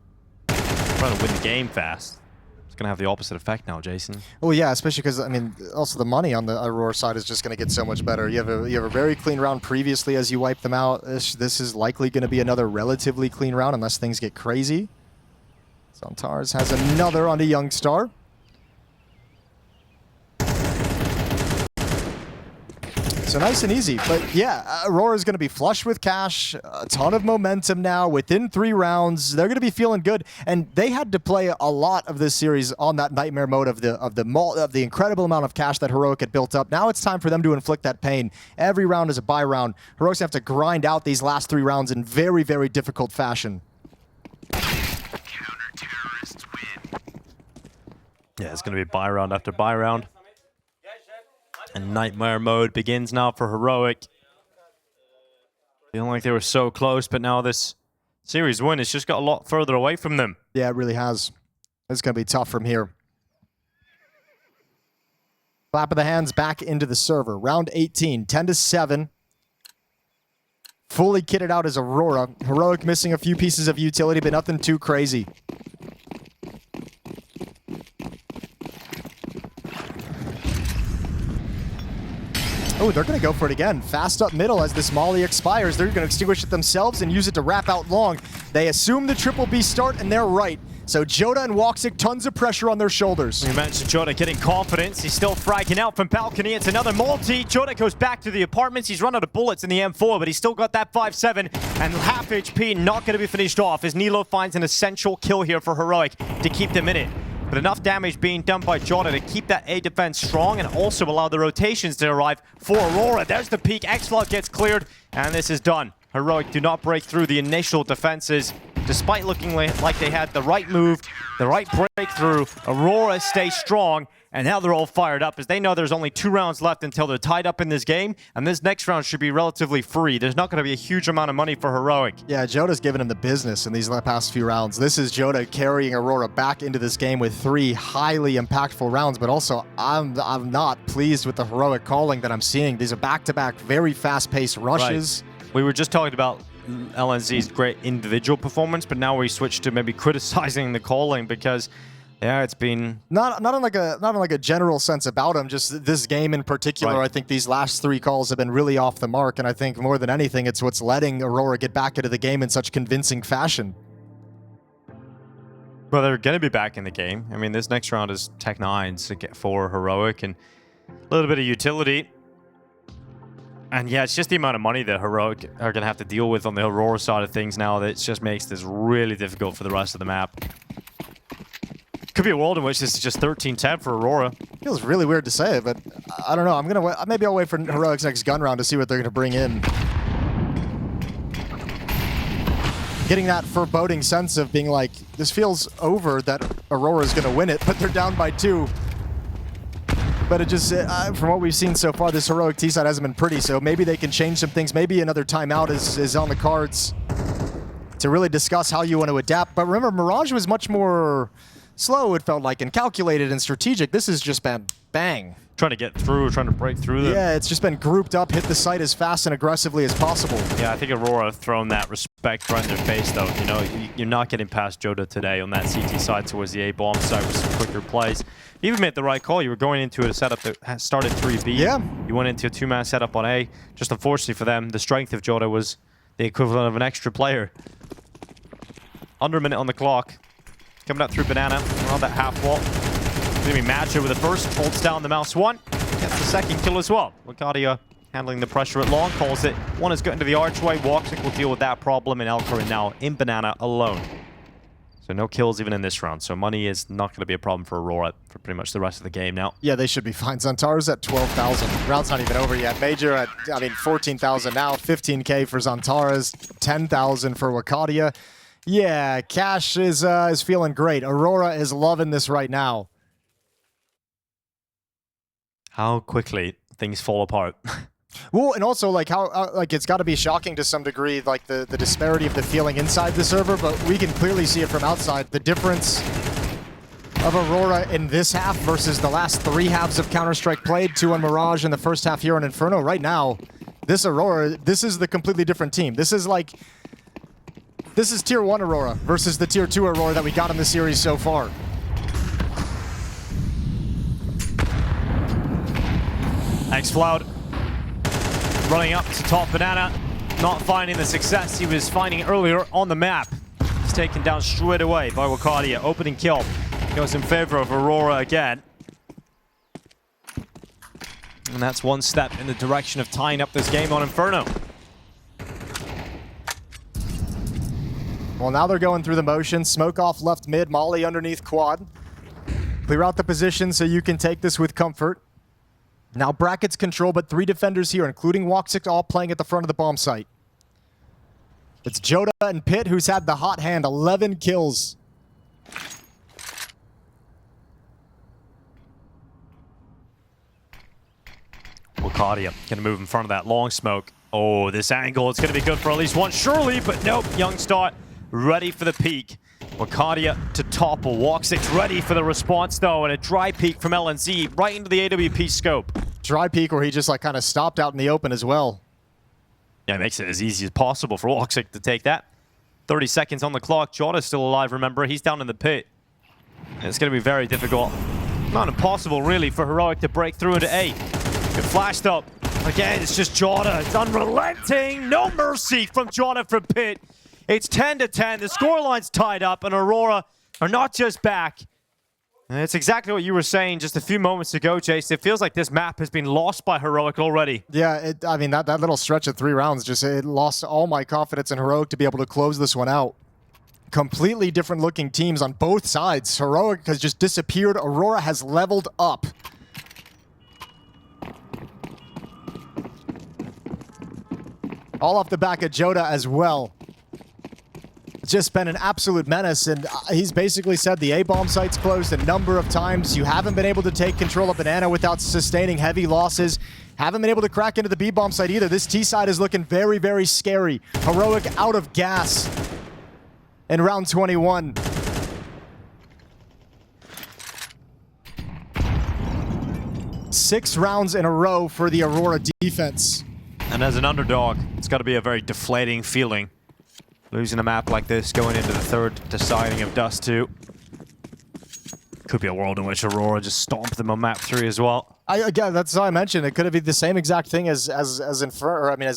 trying to win the game fast, it's going to have the opposite effect now, Jason. Well, yeah, especially because, I mean, also the money on the Aurora side is just going to get so much better. You have a very clean round previously as you wipe them out. This is likely going to be another relatively clean round unless things get crazy. Xantares has another onto Youngstar. So nice and easy, but yeah, Aurora's going to be flush with cash, a ton of momentum now within 3 rounds. They're going to be feeling good, and they had to play a lot of this series on that nightmare mode of the incredible amount of cash that Heroic had built up. Now it's time for them to inflict that pain. Every round is a buy round. Heroic's have to grind out these last 3 rounds in very, very difficult fashion. Counter-terrorists win. Yeah, it's going to be buy round after buy round. And nightmare mode begins now for Heroic. Feeling like they were so close, but now this series win has just got a lot further away from them. Yeah, it really has. It's going to be tough from here. Clap of the hands back into the server. Round 18, 10-7. Fully kitted out as Aurora. Heroic missing a few pieces of utility, but nothing too crazy. Oh, they're going to go for it again. Fast up middle as this molly expires. They're going to extinguish it themselves and use it to wrap out long. They assume the triple B start, and they're right. So Joda and Woxic, tons of pressure on their shoulders. You mentioned Joda getting confidence. He's still fragging out from balcony. It's another multi. Joda goes back to the apartments. He's run out of bullets in the M4, but he's still got that 5-7 and half HP. Not going to be finished off as Nilo finds an essential kill here for Heroic to keep them in it. But enough damage being done by Joda to keep that A defense strong and also allow the rotations to arrive for Aurora. There's the peak. X-Flood gets cleared, and this is done. Heroic do not break through the initial defenses. Despite looking like they had the right move, the right breakthrough, Aurora stays strong, and now they're all fired up as they know there's only 2 rounds left until they're tied up in this game, and this next round should be relatively free. There's not going to be a huge amount of money for Heroic. Yeah, Joda's given him the business in these past few rounds. This is Joda carrying Aurora back into this game with 3 highly impactful rounds, but also I'm not pleased with the Heroic calling that I'm seeing. These are back-to-back, very fast-paced rushes. Right. We were just talking about LNZ's great individual performance, but now we switch to maybe criticizing the calling because, yeah, it's been not in like a general sense about him. Just this game in particular, right. I think these last 3 calls have been really off the mark, and I think more than anything, it's what's letting Aurora get back into the game in such convincing fashion. Well, they're going to be back in the game. I mean, this next round is Tech 9s to get for Heroic and a little bit of utility. And yeah, it's just the amount of money that Heroic are going to have to deal with on the Aurora side of things now that it just makes this really difficult for the rest of the map. Could be a world in which this is just 13-10 for Aurora. Feels really weird to say it, but I don't know. I'm gonna maybe I'll wait for Heroic's next gun round to see what they're going to bring in. Getting that foreboding sense of being like, this feels over that Aurora is going to win it, but they're down by 2. But it just, from what we've seen so far, this Heroic T-side hasn't been pretty, so maybe they can change some things. Maybe another timeout is on the cards to really discuss how you want to adapt. But remember, Mirage was much more slow, it felt like, and calculated and strategic. This has just been bang. Trying to get through, trying to break through them. Yeah, it's just been grouped up, hit the site as fast and aggressively as possible. Yeah, I think Aurora have thrown that respect right in their face, though. You know, you're not getting past Joda today on that CT side towards the A-bomb side with some quicker plays. You even made the right call. You were going into a setup that started 3B. Yeah. You went into a 2-man setup on A. Just unfortunately for them, the strength of Joda was the equivalent of an extra player. Under a minute on the clock. Coming up through Banana, around that half wall. It's going to be Matcher with the first, holds down the mouse 1. Gets the second kill as well. Wakadia handling the pressure at long, calls it. 1 is getting to the archway. Woxic will deal with that problem, and Elkarin now in Banana alone. So no kills even in this round. So money is not going to be a problem for Aurora for pretty much the rest of the game now. Yeah, they should be fine. Zantara's at 12,000. Round's not even over yet. Major at, 14,000 now. 15K for Zantara's. 10,000 for Wakadia. Yeah, Cash is feeling great. Aurora is loving this right now. How quickly things fall apart. Well, and also like how it's got to be shocking to some degree, like the disparity of the feeling inside the server, but we can clearly see it from outside. The difference of Aurora in this half versus the last 3 halves of Counter-Strike played, 2 on Mirage in the first half here on Inferno. Right now, this Aurora, this is the completely different team. This is Tier 1 Aurora versus the Tier 2 Aurora that we got in the series so far. X-Floud running up to top Banana, not finding the success he was finding earlier on the map. He's taken down straight away by Wakadia. Opening kill goes in favor of Aurora again. And that's 1 step in the direction of tying up this game on Inferno. Well, now they're going through the motions. Smoke off left mid, Molly underneath quad. Clear out the position so you can take this with comfort. Now brackets control, but 3 defenders here, including Woxic, all playing at the front of the bomb site. It's Joda and Pitt who's had the hot hand, 11 kills. Wakadia gonna move in front of that long smoke. Oh, this angle, it's gonna be good for at least one, surely, but nope. Youngstar ready for the peek. Wakadia to topple. Walk6 ready for the response though, and a dry peek from LNZ right into the AWP scope. Dry peek where he just like kind of stopped out in the open as well. Yeah, it makes it as easy as possible for Walk6 to take that. 30 seconds on the clock. Joda's still alive, remember. He's down in the pit. And it's going to be very difficult. Not impossible, really, for Heroic to break through into A. Good flashed up. Again, it's just Joda. It's unrelenting. No mercy from Joda from pit. It's 10-10. The scoreline's tied up, and Aurora are not just back. And it's exactly what you were saying just a few moments ago, Jace. It feels like this map has been lost by Heroic already. Yeah, I mean, that little stretch of 3 rounds just it lost all my confidence in Heroic to be able to close this one out. Completely different looking teams on both sides. Heroic has just disappeared. Aurora has leveled up. All off the back of Joda as well. It's just been an absolute menace, and he's basically said the A-bomb site's closed a number of times. You haven't been able to take control of Banana without sustaining heavy losses. Haven't been able to crack into the B-bomb site either. This T side is looking very, very scary. Heroic out of gas in round 21. Six rounds in a row for the Aurora defense. And as an underdog, it's got to be a very deflating feeling. Losing a map like this, going into the third deciding of Dust 2. Could be a world in which Aurora just stomped them on map 3 as well. Again, that's how I mentioned. It could have been the same exact thing as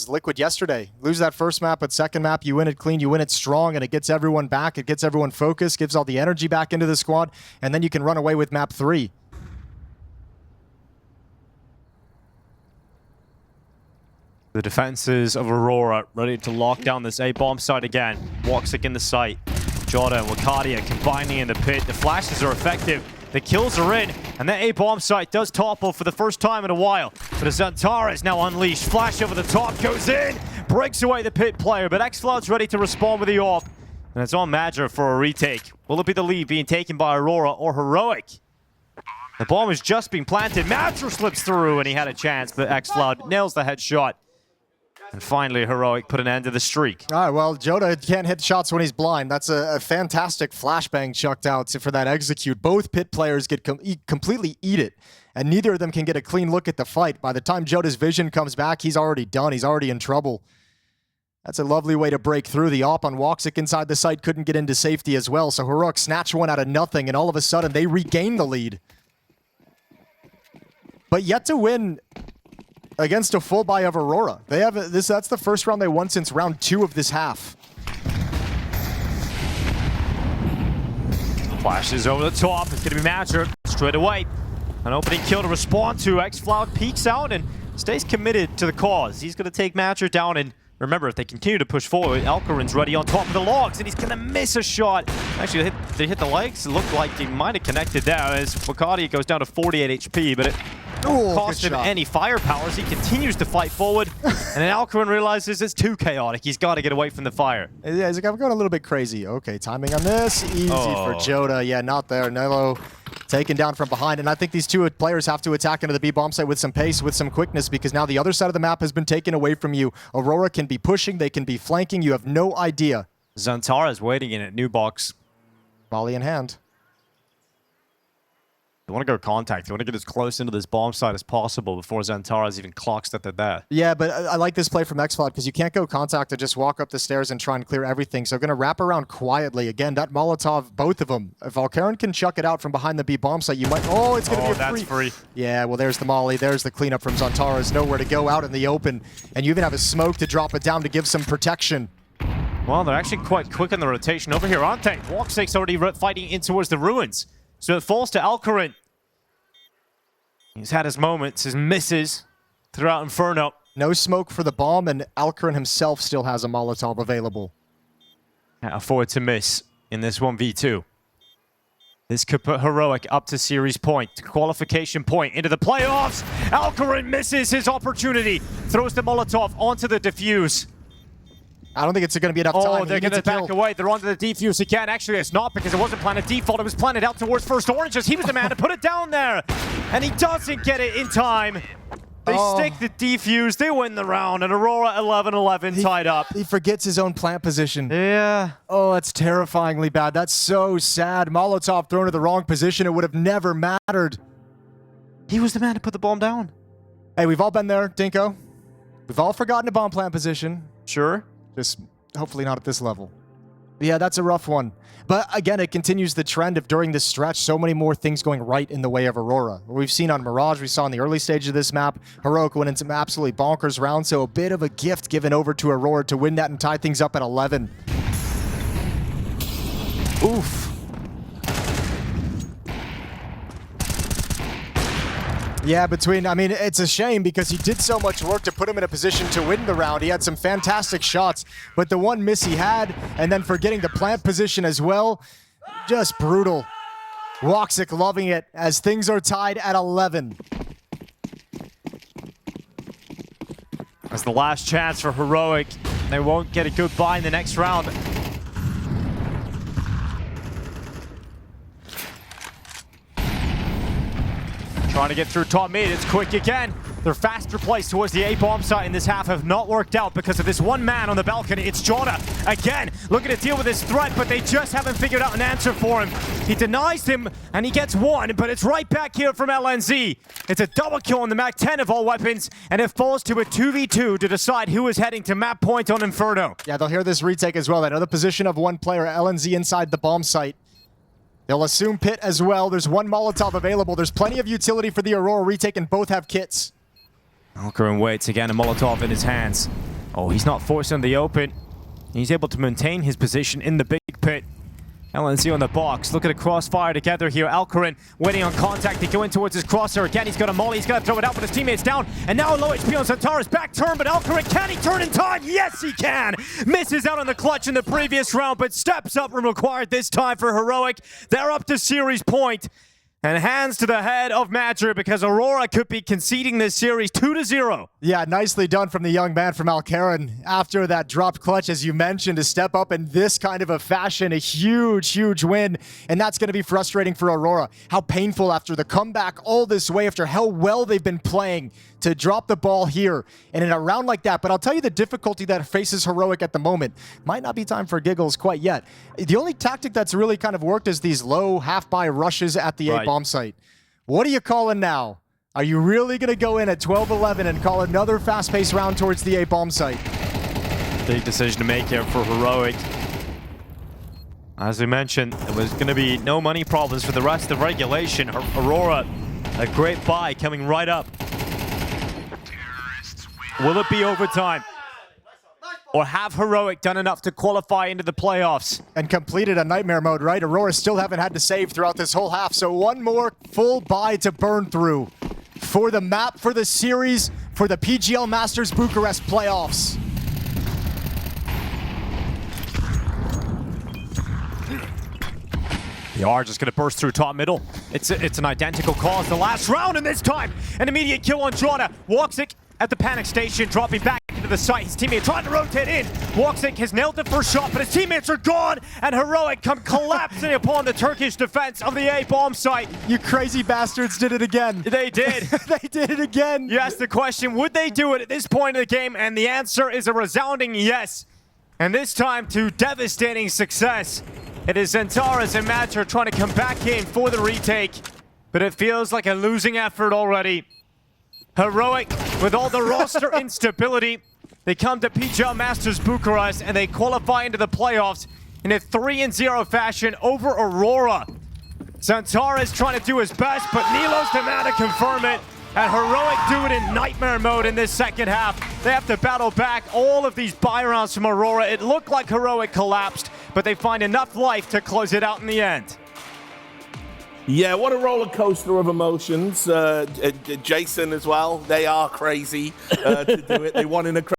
Liquid yesterday. Lose that first map, but second map, you win it clean, you win it strong, and it gets everyone back. It gets everyone focused, gives all the energy back into the squad, and then you can run away with map 3. The defenses of Aurora ready to lock down this A-bomb site again. Walksick in the site. Joda and Wakadia combining in the pit. The flashes are effective. The kills are in. And that A-bomb site does topple for the first time in a while. But Zantara is now unleashed. Flash over the top, goes in. Breaks away the pit player. But xCloud's ready to respond with the AWP. And it's on MIBR for a retake. Will it be the lead being taken by Aurora or Heroic? The bomb has just been planted. MIBR slips through and he had a chance. But xCloud nails the headshot. And finally, Heroic put an end to the streak. All right, well, Joda can't hit shots when he's blind. That's a fantastic flashbang chucked out for that execute. Both pit players get completely eat it, and neither of them can get a clean look at the fight. By the time Joda's vision comes back, he's already done. He's already in trouble. That's a lovely way to break through. The AWP on Walksick inside the site couldn't get into safety as well, so Heroic snatched one out of nothing, and all of a sudden, they regain the lead. But yet to win against a full buy of Aurora. They have that's the first round they won since round 2 of this half. Flashes over the top. It's going to be MIBR straight away. An opening kill to respond to. xCloud peeks out and stays committed to the cause. He's going to take MIBR down, and remember, if they continue to push forward, Alcarin's ready on top of the logs, and he's going to miss a shot. Actually, they hit the legs. It looked like he might have connected there as Wakadia goes down to 48 HP, but it cost him any firepower as he continues to fight forward. And then Alcarin realizes it's too chaotic. He's got to get away from the fire. Yeah, he's like, I'm going a little bit crazy. Okay, timing on this. Easy for Joda. Yeah, not there. Nello taken down from behind. And I think these two players have to attack into the B-bomb site with some pace, with some quickness, because now the other side of the map has been taken away from you. Aurora can be pushing. They can be flanking. You have no idea. Zantara is waiting in at new box. Volley in hand. They want to go contact. They want to get as close into this bomb site as possible before Zantara's even clocks that they're there. Yeah, but I like this play from xCloud because you can't go contact and just walk up the stairs and try and clear everything. So going to wrap around quietly. Again, that Molotov, both of them. If Valkyrin can chuck it out from behind the B bomb site, you might... Oh, it's going to be a that's free. Yeah, well, there's the molly. There's the cleanup from Zantara. There's nowhere to go out in the open. And you even have a smoke to drop it down to give some protection. Well, they're actually quite quick in the rotation over here, aren't they? Walksick's already fighting in towards the ruins. So it falls to Alcarin. He's had his moments, his misses throughout Inferno. No smoke for the bomb, and Alcarin himself still has a Molotov available. Can't afford to miss in this 1v2. This could put Heroic up to series point, to qualification point, into the playoffs. Alcarin misses his opportunity, throws the Molotov onto the defuse. I don't think it's going to be enough time. Oh, they're going to back away. They're onto the defuse again. Actually, it's not because it wasn't planted default. It was planted out towards First Oranges. He was the man to put it down there. And he doesn't get it in time. They stick the defuse, they win the round, and Aurora 11-11 tied up. He forgets his own plant position. Yeah. Oh, that's terrifyingly bad. That's so sad. Molotov thrown to the wrong position. It would have never mattered. He was the man to put the bomb down. Hey, we've all been there, Dinko. We've all forgotten a bomb plant position. Sure. Just hopefully not at this level. Yeah, that's a rough one. But again, it continues the trend of during this stretch, so many more things going right in the way of Aurora. We've seen on Mirage, we saw in the early stage of this map, Heroic went into some absolutely bonkers rounds, so a bit of a gift given over to Aurora to win that and tie things up at 11. Oof. Yeah, it's a shame because he did so much work to put him in a position to win the round. He had some fantastic shots, but the one miss he had, and then forgetting the plant position as well, just brutal. Woxic loving it as things are tied at 11. That's the last chance for Heroic. They won't get a goodbye in the next round. Trying to get through top mid, it's quick again. Their faster plays towards the A-bomb site in this half have not worked out because of this one man on the balcony. It's Jonah again, looking to deal with this threat, but they just haven't figured out an answer for him. He denies him, and he gets one, but it's right back here from LNZ. It's a double kill on the Mac 10 of all weapons, and it falls to a 2v2 to decide who is heading to map point on Inferno. Yeah, they'll hear this retake as well. Another position of one player, LNZ inside the bomb site. They'll assume pit as well. There's one Molotov available. There's plenty of utility for the Aurora retake, and both have kits. Alcarin waits again, a Molotov in his hands. Oh, he's not forced on the open. He's able to maintain his position in the big pit. LNZ on the box, look at a crossfire together here. Alcarin waiting on contact to go in towards his crosser. Again, he's got a molly, he's got to throw it out, but his teammate's down. And now low HP on Centaurus, back turn, but Alcarin, can he turn in time? Yes, he can! Misses out on the clutch in the previous round, but steps up and required this time for Heroic. They're up to series point. And hands to the head of Madger because Aurora could be conceding this series 2-0. Yeah, nicely done from the young man from Alcarin after that dropped clutch, as you mentioned, to step up in this kind of a fashion. A huge, huge win. And that's going to be frustrating for Aurora. How painful after the comeback all this way, after how well they've been playing, to drop the ball here and in a round like that. But I'll tell you the difficulty that faces Heroic at the moment. Might not be time for giggles quite yet. The only tactic that's really kind of worked is these low half-buy rushes at the A-bomb site. What are you calling now? Are you really going to go in at 12-11 and call another fast-paced round towards the A-bomb site? Big decision to make here for Heroic. As we mentioned, there was going to be no money problems for the rest of regulation. Aurora, a great buy coming right up. Will it be overtime? Or have Heroic done enough to qualify into the playoffs? And completed a nightmare mode, right? Aurora still haven't had to save throughout this whole half, so one more full buy to burn through for the map, for the series, for the PGL Masters Bucharest playoffs. They are just going to burst through top middle. It's an identical call as the last round, and this time an immediate kill on Drona. Woxic at the panic station, dropping back into the site. His teammate trying to rotate in. Woxic has nailed the first shot, but his teammates are gone, and Heroic come collapsing upon the Turkish defense of the A-bomb site. You crazy bastards did it again. They did. They did it again. You asked the question, would they do it at this point in the game? And the answer is a resounding yes. And this time to devastating success. It is Centaurus and Madger trying to come back in for the retake, but it feels like a losing effort already. Heroic, with all the roster instability, they come to PGL Masters Bucharest and they qualify into the playoffs in a 3-0 fashion over Aurora. Centaurus trying to do his best, but Nilo's the man to confirm it. And Heroic do it in nightmare mode in this second half. They have to battle back all of these buy rounds from Aurora. It looked like Heroic collapsed, but they find enough life to close it out in the end. Yeah, what a roller coaster of emotions. Jason as well. They are crazy to do it. They won in a